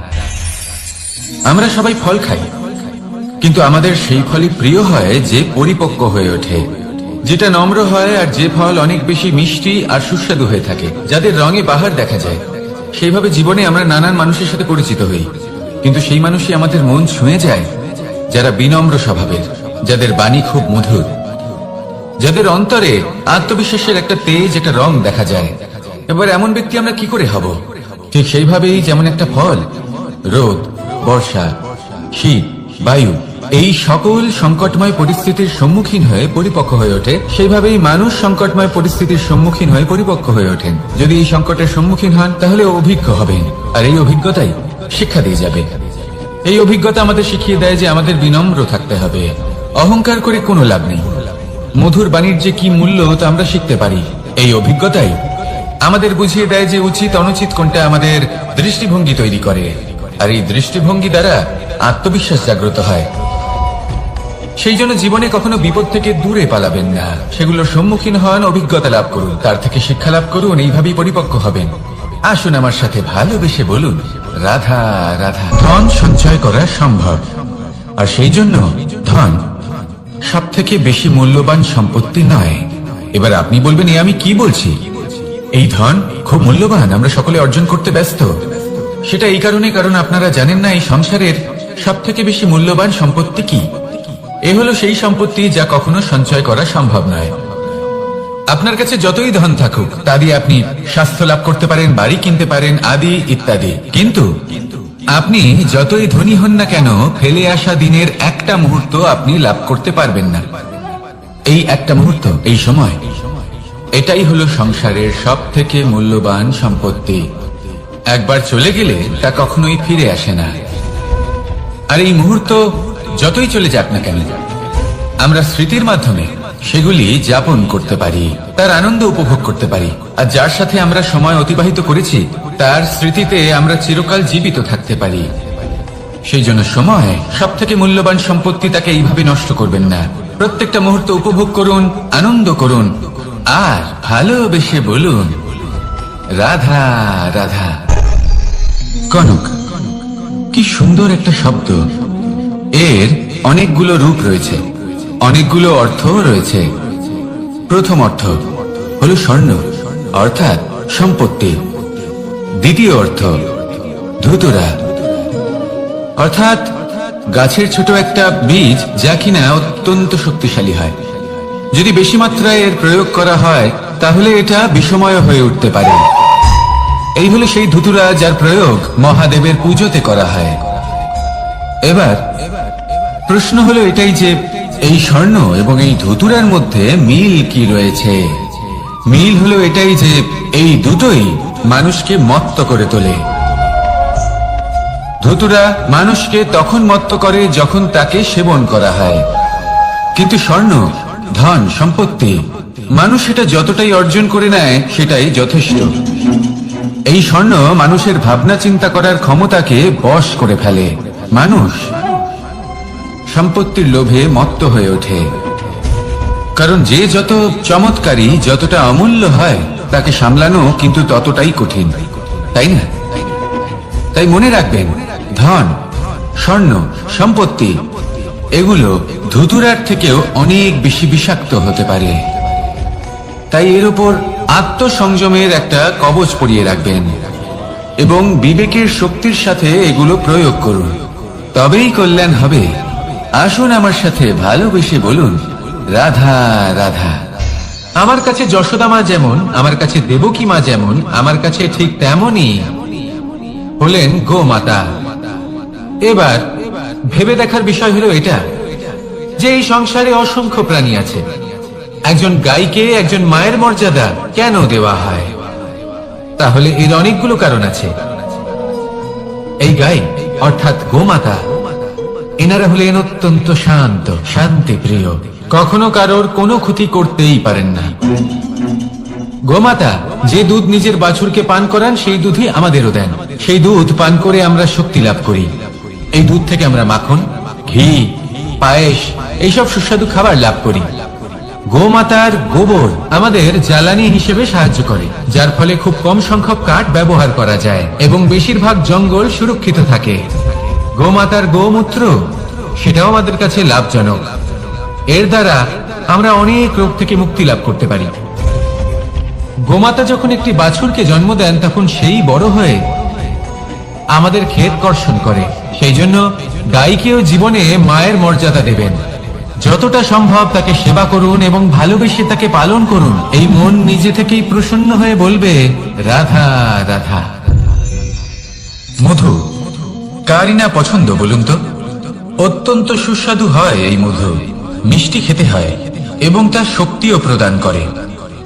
আমরা সবাই ফল খাই, কিন্তু আমাদের সেই ফলই প্রিয় হয় যে পরিপক্ক হয়ে ওঠে, যেটা নম্র হয়, আর যে ফল অনেক বেশি মিষ্টি আর সুস্বাদু হয়ে থাকে, যাদের রঙে বাহার দেখা যায়। সেইভাবে জীবনে আমরা নানান মানুষের সাথে পরিচিত হই, কিন্তু সেই মানুষই আমাদের মন ছুঁয়ে যায় যারা বিনম্র স্বভাবের, যাদের বাণী খুব মধুর, যাদের অন্তরে আত্মবিশ্বাসের একটা তেজ, একটা রং দেখা যায়। এবার এমন ব্যক্তি আমরা কি করে হব? ঠিক সেইভাবেই যেমন একটা ফল রোদ, বর্ষা, শীত, বায়ু, এই সকল সংকটময় পরিস্থিতির সম্মুখীন হয়ে পরিপক্ক হয়ে ওঠে, সেইভাবেই মানুষ সংকটময় পরিস্থিতির সম্মুখীন হয়ে পরিপক্ক হয়ে ওঠেন। যদি এই সংকটের সম্মুখীন হন, তাহলে অভিজ্ঞ হবেন, আর এই অভিজ্ঞতাই শিক্ষা দিয়ে যাবে। এই অভিজ্ঞতা আমাদের শিখিয়ে দেয় যে আমাদের বিনম্র থাকতে হবে। অহংকার করে কোনো লাভ নেই। মধুর বাণীর যে কি মূল্য তা আমরা শিখতে পারি। এই অভিজ্ঞতাই আমাদের বুঝিয়ে দেয় যে উচিত অনুচিত কোনটা আমাদের দৃষ্টিভঙ্গি তৈরি করে, আর এই দৃষ্টিভঙ্গি দ্বারা আত্মবিশ্বাস জাগ্রত হয়। সেই জন্য জীবনে কখনো বিপদ থেকে দূরে পালাবেন না, সেগুলোর সম্মুখীন হন, অভিজ্ঞতা লাভ করুন, তার থেকে শিক্ষা লাভ করুন, এইভাবেই পরিপক্ক হবেন। আসুন আমার সাথে ভালোবেসে বলুন, রাধা রাধা। ধন সঞ্চয় করা সম্ভব, আর সেই জন্য ধন সব থেকে বেশি মূল্যবান সম্পত্তি নয়। এবার আপনি বলবেন, এ আমি কি বলছি? এই ধন খুব মূল্যবান, আমরা সকলে অর্জন করতে ব্যস্ত। সেটা এই কারণে, কারণ আপনারা জানেন না এই সংসারের সব থেকে বেশি মূল্যবান সম্পত্তি কি। এ হলো সেই সম্পত্তি যা কখনো সঞ্চয় করা সম্ভব নয়। আপনার কাছে যতই ধন থাকুক তা দিয়ে আপনি স্বাস্থ্য লাভ করতে পারেন, বাড়ি কিনতে পারেন, আদি ইত্যাদি, কিন্তু আপনি যতই ধনী হন না কেন, ফেলে আসা দিনের একটা মুহূর্ত আপনি লাভ করতে পারবেন না। এই একটা মুহূর্ত, এই সময়, এটাই হলো সংসারের সব থেকে মূল্যবান সম্পত্তি। একবার চলে গেলে তা কখনোই ফিরে আসে না। আর এই মুহূর্ত যতই চলে যাক না কেন, আমরা স্মৃতির মাধ্যমে সেগুলি যাপন করতে পারি, তার আনন্দ উপভোগ করতে পারি। আর যার সাথে আমরা সময় অতিবাহিত করেছি তার স্মৃতিতে আমরা চিরকাল জীবিত থাকতে পারি। সেই জন্য সময় সব থেকে মূল্যবান সম্পত্তি, তাকে এইভাবে নষ্ট করবেন না। প্রত্যেকটা মুহূর্ত উপভোগ করুন, আনন্দ করুন, আর ভালোবেসে বলুন, রাধা রাধা। কনক, কি সুন্দর একটা শব্দ। এর অনেকগুলো রূপ রয়েছে, অনেকগুলো অর্থ রয়েছে। প্রথম অর্থ হলো স্বর্ণ, অর্থাৎ সম্পত্তি। দ্বিতীয় অর্থ ধুতুরা, অর্থাৎ গাছের ছোট একটা বীজ, যা কিনা অত্যন্ত শক্তিশালী হয়। যদি বেশি মাত্রায় এর প্রয়োগ করা হয় তাহলে এটা বিষময় হয়ে উঠতে পারে। এই হলো সেই ধুতুরা যার প্রয়োগ মহাদেবের পুজোতে করা হয়। এবার প্রশ্ন হলো এটাই যে এই স্বর্ণ এবং এই ধুতুরার মধ্যে মিল কি রয়েছে? মিল হলো এটাই যে এই দুটোই মানুষকে মত্ত করে তোলে। ধুতুরা মানুষকে তখন মত্ত করে যখন তাকে সেবন করা হয়, কিন্তু স্বর্ণ, ধন, সম্পত্তি, মানুষ সেটা যতটাই অর্জন করে নেয় সেটাই যথেষ্ট। এই স্বর্ণ মানুষের ভাবনা চিন্তা করার ক্ষমতাকে বশ করে ফেলে। মানুষ সম্পত্তির লোভে মত্ত হয়ে ওঠে, কারণ যে যত চমৎকারী, যতটা অমূল্য হয় তাকে সামলানো কিন্তু ততটাই কঠিন, তাই না? তাই মনে রাখবেন, ধন, স্বর্ণ, সম্পত্তি এগুলো ধুতুরার থেকেও অনেক বেশি বিষাক্ত হতে পারে। তাই এর উপর আত্মসংযমের একটা কবচ পরিয়ে রাখবেন এবং বিবেকের শক্তির সাথে এগুলো প্রয়োগ করুন, তবেই কল্যাণ হবে। আসুন আমার সাথে ভালোবেসে বলুন, রাধা রাধা। আমার কাছে যশোদা মা যেমন, আমার কাছে দেবকী মা যেমন, আমার কাছে ঠিক তেমনই হলেন গোমাতা। এবার ভেবে দেখার বিষয় হলো এটা যে এই সংসারে অসংখ্য প্রাণী আছে, একজন গাইকে একজন মায়ের মর্যাদা কেন দেওয়া হয়? তাহলে এর অনেকগুলো কারণ আছে। এই গাই অর্থাৎ গোমাতা, এনারা হলেন অত্যন্ত শান্ত, শান্তি প্রিয়, কখনো কারোর কোনো ক্ষতি করতেই পারেন না। গোমাতা যে দুধ নিজের বাছুরকে পান করান সেই দুধই আমাদেরও দেন। সেই দুধ পান করে আমরা শক্তি লাভ করি। এই দুধ থেকে আমরা মাখন, ঘি, পায়েস, এইসব সুস্বাদু খাবার লাভ করি। গোমাতার গোবর আমাদের জ্বালানি হিসেবে সাহায্য করে, যার ফলে খুব কম সংখ্যক কাঠ ব্যবহার করা যায় এবং বেশিরভাগ জঙ্গল সুরক্ষিত থাকে। গোমাতার গোমূত্র, সেটাও আমাদের কাছে লাভজনক। এর দ্বারা আমরা অনেক রোগ থেকে মুক্তি লাভ করতে পারি। গোমাতা যখন একটি বাছুরকে জন্ম দেন তখন সেই বড় হয়ে আমাদের ক্ষেত কর্ষণ করে। সেই জন্য গাইকেও জীবনে মায়ের মর্যাদা দেবেন। যতটা সম্ভব তাকে সেবা করুন এবং ভালোবেসে তাকে পালন করুন। এই মন নিজে থেকেই প্রসন্ন হয়ে বলবে, রাধা রাধা। মধু কারই না পছন্দ বলুন তো? অত্যন্ত সুস্বাদু হয় এই মধু, মিষ্টি খেতে হয় এবং তা শক্তিও প্রদান করে।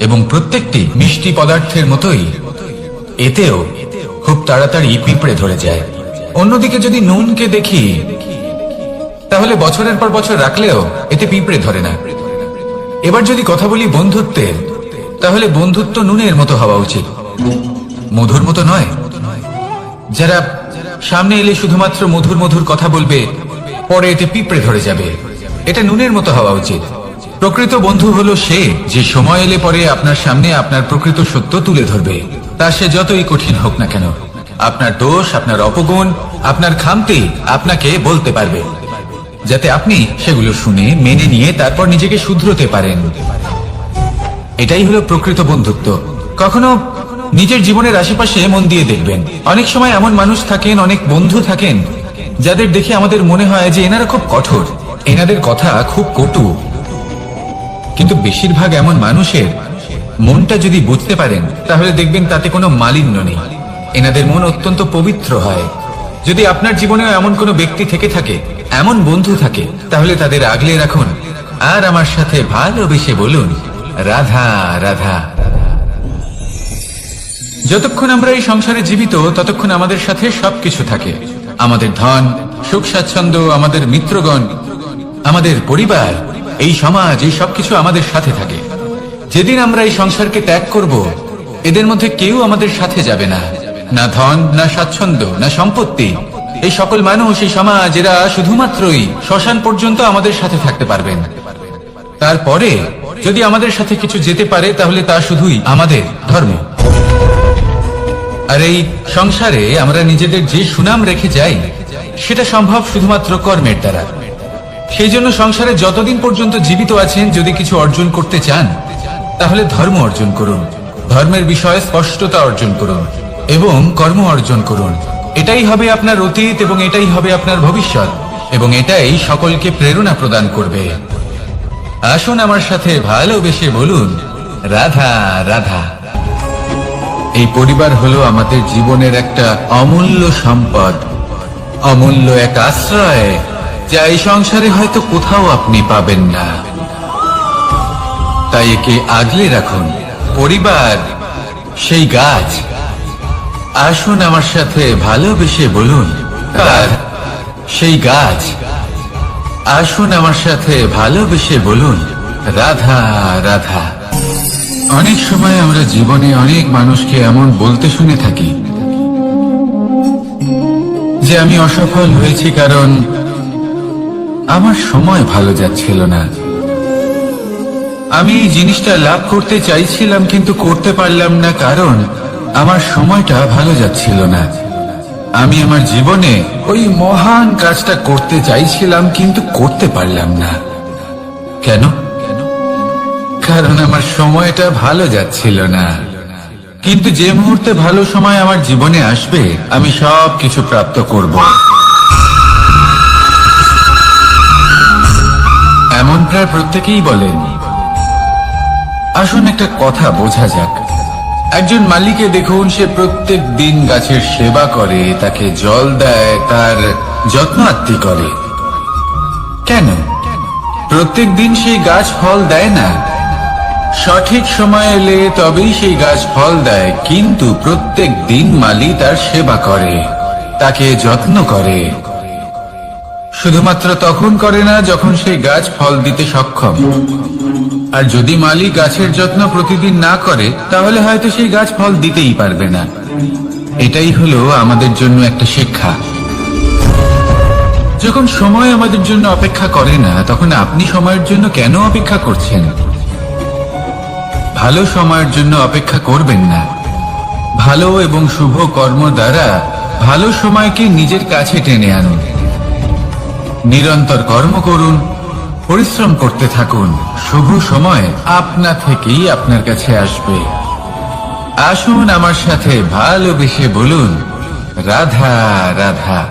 এবং প্রত্যেকটি মিষ্টি পদার্থের মতোই এতেও খুব তাড়াতাড়ি পিঁপড়ে ধরে যায়। অন্যদিকে যদি নুনকে দেখি, তাহলে বছরের পর বছর রাখলেও এতে পিঁপড়ে ধরে না। এবার যদি কথা বলি বন্ধুত্বের, তাহলে বন্ধুত্ব নুনের মতো হওয়া উচিত, মধুর মতো নয়। যারা সামনে এলে শুধুমাত্র মধুর মধুর কথা বলবে, পরে এতে পিঁপড়ে ধরে যাবে। এটা নুনের মতো হওয়া উচিত। প্রকৃত বন্ধু হলো সে, যে সময় এলে পরে আপনার সামনে আপনার প্রকৃত সত্য তুলে ধরবে, তা সে যতই কঠিন হোক না কেন। আপনার দোষ, আপনার অপগুণ, আপনার খামতি আপনাকে বলতে পারবে, যাতে আপনি সেগুলো শুনে মেনে নিয়ে তারপর নিজেকে শুধরোতে পারেন। এটাই হলো প্রকৃত বন্ধুত্ব। কখনো নিজের জীবনের আশেপাশে মন দিয়ে দেখবেন, অনেক সময় এমন মানুষ থাকেন, অনেক বন্ধু থাকেন, যাদের দেখে আমাদের মনে হয় যে এনারা খুব কঠোর, এনাদের কথা খুব কটু। কিন্তু বেশিরভাগ এমন মানুষের মনটা যদি বুঝতে পারেন, তাহলে দেখবেন তাতে কোনো মালিন্য নেই। এনাদের মন অত্যন্ত পবিত্র হয়। যদি আপনার জীবনেও এমন কোনো ব্যক্তি থেকে থাকে, এমন বন্ধু থাকে, তাহলে তাদের আগলে রাখুন আর আমার সাথে ভালোবেসে বলুন, রাধা রাধা। যতক্ষণ আমরা এই সংসারে জীবিত, ততক্ষণ আমাদের সাথে সবকিছু থাকে। আমাদের ধন, সুখ স্বাচ্ছন্দ্য, আমাদের মিত্রগণ, আমাদের পরিবার, এই সমাজ, এই সবকিছু আমাদের সাথে থাকে। যেদিন আমরা এই সংসারকে ত্যাগ করব, এদের মধ্যে কেউ আমাদের সাথে যাবে না। না ধন, না স্বাচ্ছন্দ্য, না সম্পত্তি। এই সকল মানুষ, এই সমাজ, এরা শুধুমাত্রই শ্মশান পর্যন্ত আমাদের সাথে থাকতে পারবেন। তারপরে যদি আমাদের সাথে কিছু যেতে পারে, তাহলে তা শুধুই আমাদের ধর্ম। আর এই সংসারে আমরা নিজেদের যে সুনাম রেখে যাই, সেটা সম্ভব শুধুমাত্র কর্মের দ্বারা। সেই জন্য সংসারে যতদিন পর্যন্ত জীবিত আছেন, যদি কিছু অর্জন করতে চান, তাহলে ধর্ম অর্জন করুন, ধর্মের বিষয়ে স্পষ্টতা অর্জন করুন এবং কর্ম অর্জন করুন। এটাই হবে আপনার অতীত এবং এটাই হবে আপনার ভবিষ্যৎ, এবং এটাই সকলকে প্রেরণা প্রদান করবে। আসুন আমার সাথে ভালোবেসে বলুন, রাধা রাধা। এই পরিবার হলো আমাদের জীবনের একটা অমূল্য সম্পদ, অমূল্য এক আশ্রয়, যা এই সংসারে হয়তো কোথাও আপনি পাবেন না। তাই একে আগলে রাখুন। পরিবার সেই গাছ। আসুন আমার সাথে ভালোবেসে বলুন, আর সেই গাছ। আসুন আমার সাথে ভালোবেসে বলুন, রাধা রাধা। অনেক সময় আমরা জীবনে অনেক মানুষকে এমন বলতে শুনে থাকি যে আমি অসফল হয়েছি কারণ আমার সময় ভালো যাচ্ছিল না। আমি এই জিনিসটা লাভ করতে চাইছিলাম কিন্তু করতে পারলাম না কারণ আমার সময়টা ভালো যাচ্ছিল না। আমি আমার জীবনে ওই মহান কাজটা করতে চাইছিলাম কিন্তু করতে পারলাম না। কেন? কারণ আমার সময়টা ভালো যাচ্ছিল না। কিন্তু যে মুহূর্তে ভালো সময় আমার জীবনে আসবে, আমি সব কিছু প্রাপ্ত করব। এমন প্রায় প্রত্যেকেই বলেন। আসুন একটা কথা বোঝা যাক। একজন মালিকে দেখুন, সে প্রত্যেক দিন গাছের সেবা করে, তাকে জল দেয়, তার যত্ন আত্তি করে। কেন? প্রত্যেক দিন সেই গাছ ফল দেয় না। সঠিক সময় এলে তবেই সেই গাছ ফল দেয়, কিন্তু প্রত্যেক দিন মালি তার সেবা করে, তাকে যত্ন করে। শুধুমাত্র তখন করে না যখন সেই গাছ ফল দিতে সক্ষম। আর যদি মালি গাছের যত্ন প্রতিদিন না করে, তাহলে হয়তো সেই গাছ ফল দিতেই পারবে না। এটাই হলো আমাদের জন্য একটা শিক্ষা। যখন সময় আমাদের জন্য অপেক্ষা করে না, তখন আপনি সময়ের জন্য কেন অপেক্ষা করছেন? ভালো সময়ের জন্য অপেক্ষা করবেন না। ভালো এবং শুভ কর্ম দ্বারা ভালো সময়কে নিজের কাছে টেনে আনুন। নিরন্তর কর্ম করুন, পরিশ্রম করতে থাকুন। শুভ সময় আপনা থেকেই আপনার কাছে আসবে। আসুন আমার সাথে ভালোবেসে বলুন, রাধা রাধা।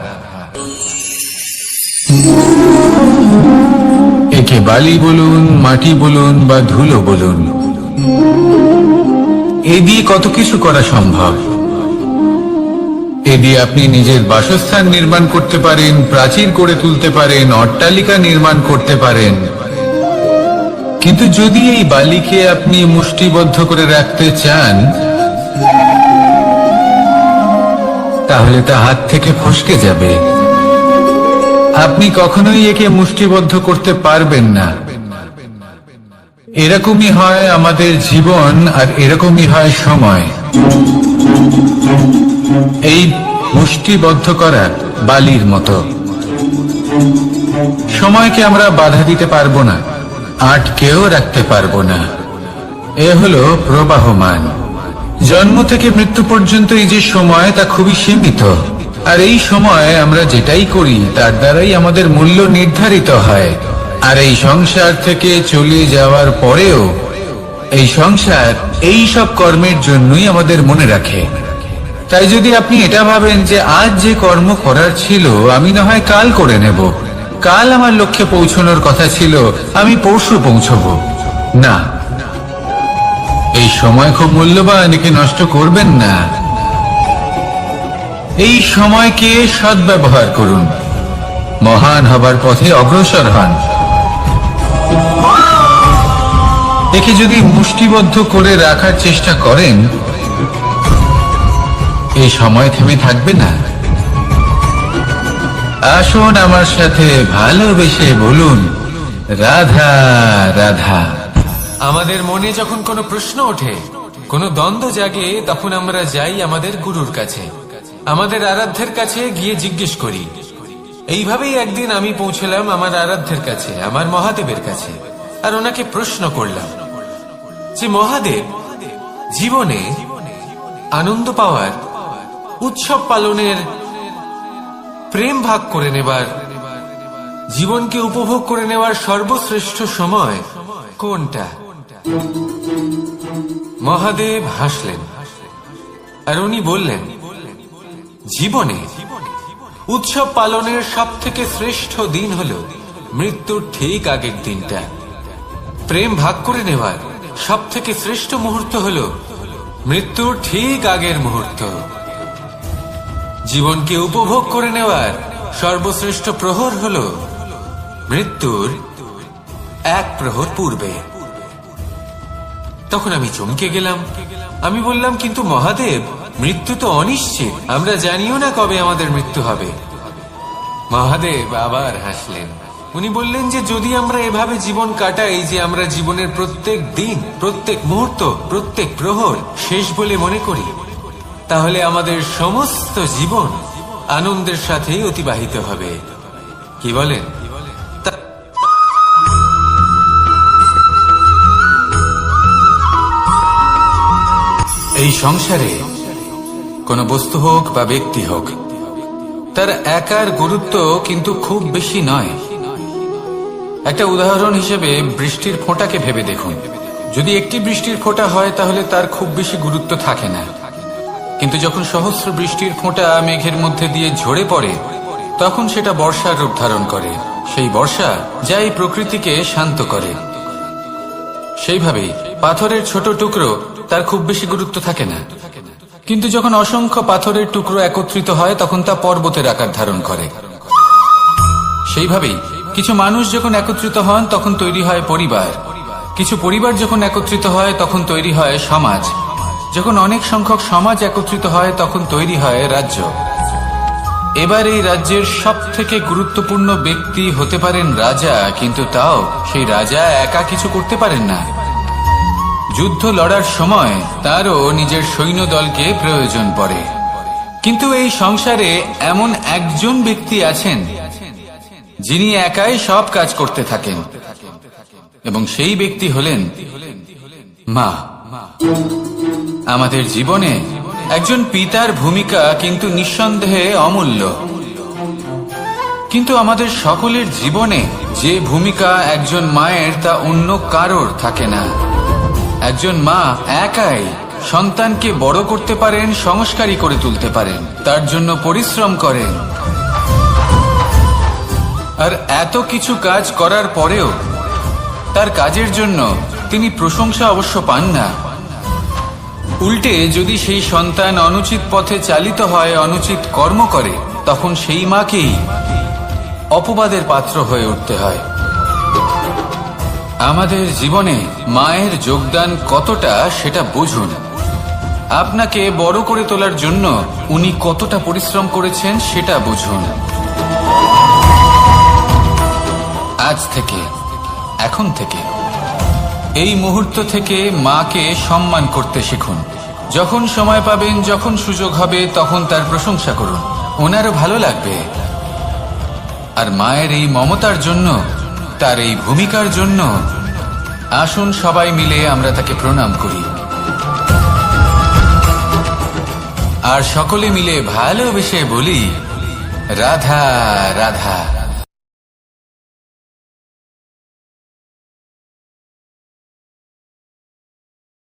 একে বালি বলুন, মাটি বলুন বা ধুলো বলুন, এ দিয়ে কত কিছু করা সম্ভব। এ দিয়ে আপনি নিজের বাসস্থান নির্মাণ করতে পারেন, প্রাচীর করে তুলতে পারেন, অট্টালিকা নির্মাণ করতে পারেন। কিন্তু যদি এই বালিকে আপনি মুষ্টিবদ্ধ করে রাখতে চান, তাহলে তাহলে তা হাত থেকে ফসকে যাবে। আপনি কখনোই একে মুষ্টিবদ্ধ করতে পারবেন না। এরকমই হয় আমাদের জীবন, আর এরকমই হয় সময়। এই মুষ্টিবদ্ধ করা বালির মতো। সময়কে আমরা বাধা দিতে পারবো না, আটকেও রাখতে পারবো না। এ হলো প্রবাহমান। জন্ম থেকে মৃত্যু পর্যন্ত এই যে সময়, তা খুবই সীমিত। আর এই সময় আমরা যেটাই করি তার দ্বারাই আমাদের মূল্য নির্ধারিত হয়। আর এই সংসার থেকে চলে যাওয়ার পরেও এই সংসার এই সব কর্মের জন্যই আমাদের মনে রাখে। তাই যদি আপনি এটা ভাবেন যে আজ যে কর্ম করার ছিল আমি না হয় কাল করে নেব, কাল আমার লক্ষ্যে পৌঁছানোর কথা ছিল আমি পরশু পৌঁছবো, না, এই সময় খুব মূল্যবান, একে নষ্ট করবেন না। এই সময়কে সদ্ব্যবহার করুন, মহান হবার পথে অগ্রসর হন। একে যদি মুষ্টিবদ্ধ করে রাখার চেষ্টা করেন, এই সময় থেমে থাকবে না। আসুন আমার সাথে ভালোবেসে বলুন, রাধা রাধা। আমাদের মনে যখন কোনো প্রশ্ন ওঠে, কোনো দ্বন্দ্ব জাগে, তখন আমরা যাই আমাদের গুরুর কাছে, আমাদের আরাধ্যের কাছে গিয়ে জিজ্ঞেস করি। এইভাবেই একদিন আমি পৌঁছলাম আমার আরাধ্যের কাছে, আমার মহাদেবের কাছে, আর ওনাকে প্রশ্ন করলাম যে মহাদেব, জীবনে আনন্দ পাওয়ার, উৎসব পালনের, প্রেম ভাগ করে নেবার, জীবনকে উপভোগ করে নেওয়ার সর্বশ্রেষ্ঠ সময় কোনটা? মহাদেব হাসলেন আর উনি বললেন, জীবনে উৎসব পালনের সব থেকে শ্রেষ্ঠ দিন হলো মৃত্যুর ঠিক আগের দিনটা। প্রেম ভাগ করে নেওয়ার সব থেকে শ্রেষ্ঠ মুহূর্ত হলো মৃত্যুর ঠিক আগের মুহূর্ত। জীবনকে উপভোগ করে নেওয়ার সর্বশ্রেষ্ঠ প্রহর হলো মৃত্যুর এক প্রহর পূর্বে। তখন আমি চমকে গেলাম। আমি বললাম, কিন্তু মহাদেব, মৃত্যু তো অনিশ্চিত, আমরা জানিও না কবে আমাদের মৃত্যু হবে। মহাদেব আবার হাসলেন। উনি বললেন যে যদি আমরা এভাবে জীবন কাটাই যে আমরা জীবনের প্রত্যেক দিন, প্রত্যেক মুহূর্ত, প্রত্যেক প্রহর শেষ বলে মনে করি, তাহলে আমাদের সমস্ত জীবন আনন্দের সাথেই অতিবাহিত হবে। কি বলেন? এই সংসারে কোনো বস্তু হোক বা ব্যক্তি হোক, তার একার গুরুত্ব কিন্তু খুব বেশি নয়। একটা উদাহরণ হিসেবে বৃষ্টির ফোঁটাকে ভেবে দেখুন। যদি একটি বৃষ্টির ফোঁটা হয় তাহলে তার খুব বেশি গুরুত্ব থাকে না, কিন্তু যখন সহস্র বৃষ্টির ফোঁটা মেঘের মধ্যে দিয়ে ঝরে পড়ে, তখন সেটা বর্ষার রূপ ধারণ করে। সেই বর্ষা যা এই প্রকৃতিকে শান্ত করে। সেইভাবেই পাথরের ছোট টুকরো, তার খুব বেশি গুরুত্ব থাকে না, কিন্তু যখন অসংখ্য পাথরের টুকরো একত্রিত হয় তখন তা পর্বতের আকার ধারণ করে। সেইভাবেই কিছু মানুষ যখন একত্রিত হন তখন তৈরি হয় পরিবার, কিছু পরিবার যখন একত্রিত হয় তখন তৈরি হয় সমাজ, যখন অনেক সংখ্যক সমাজ একত্রিত হয় তখন তৈরি হয় রাজ্য। এবার এই রাজ্যের সব থেকে গুরুত্বপূর্ণ ব্যক্তি হতে পারেন রাজা, কিন্তু তাও সেই রাজা একা কিছু করতে পারেন না। যুদ্ধ লড়ার সময় তারও নিজের সৈন্যদলকে প্রয়োজন পড়ে। কিন্তু এই সংসারে এমন একজন ব্যক্তি আছেন যিনি একাই সব কাজ করতে থাকেন, এবং সেই ব্যক্তি হলেন মা। আমাদের জীবনে একজন পিতার ভূমিকা কিন্তু নিঃসন্দেহে অমূল্য, কিন্তু আমাদের সকলের জীবনে যে ভূমিকা একজন মায়ের তা অন্য কারোর থাকে না। একজন মা একাই সন্তানকে বড় করতে পারেন, সংস্কারী করে তুলতে পারেন, তার জন্য পরিশ্রম করেন। আর এত কিছু কাজ করার পরেও তার কাজের জন্য তিনি প্রশংসা অবশ্য পান না। উল্টে যদি সেই সন্তান অনুচিত পথে চালিত হয়, অনুচিত কর্ম করে, তখন সেই মাকেই অপবাদের পাত্র হয়ে উঠতে হয়। আমাদের জীবনে মায়ের যোগদান কতটা সেটা বুঝুন। আপনাকে বড় করে তোলার জন্য উনি কতটা পরিশ্রম করেছেন সেটা বুঝুন। আজ থেকে, এখন থেকে, এই মুহূর্ত থেকে মাকে সম্মান করতে শিখুন। যখন সময় পাবেন, যখন সুযোগ হবে, তখন তার প্রশংসা করুন। ওনারও ভালো লাগবে। আর মায়ের এই মমতার জন্য, তার এই ভূমিকার জন্য আসুন সবাই মিলে আমরা তাকে প্রণাম করি আর সকলে মিলে ভালোবেসে বলি, রাধা রাধা।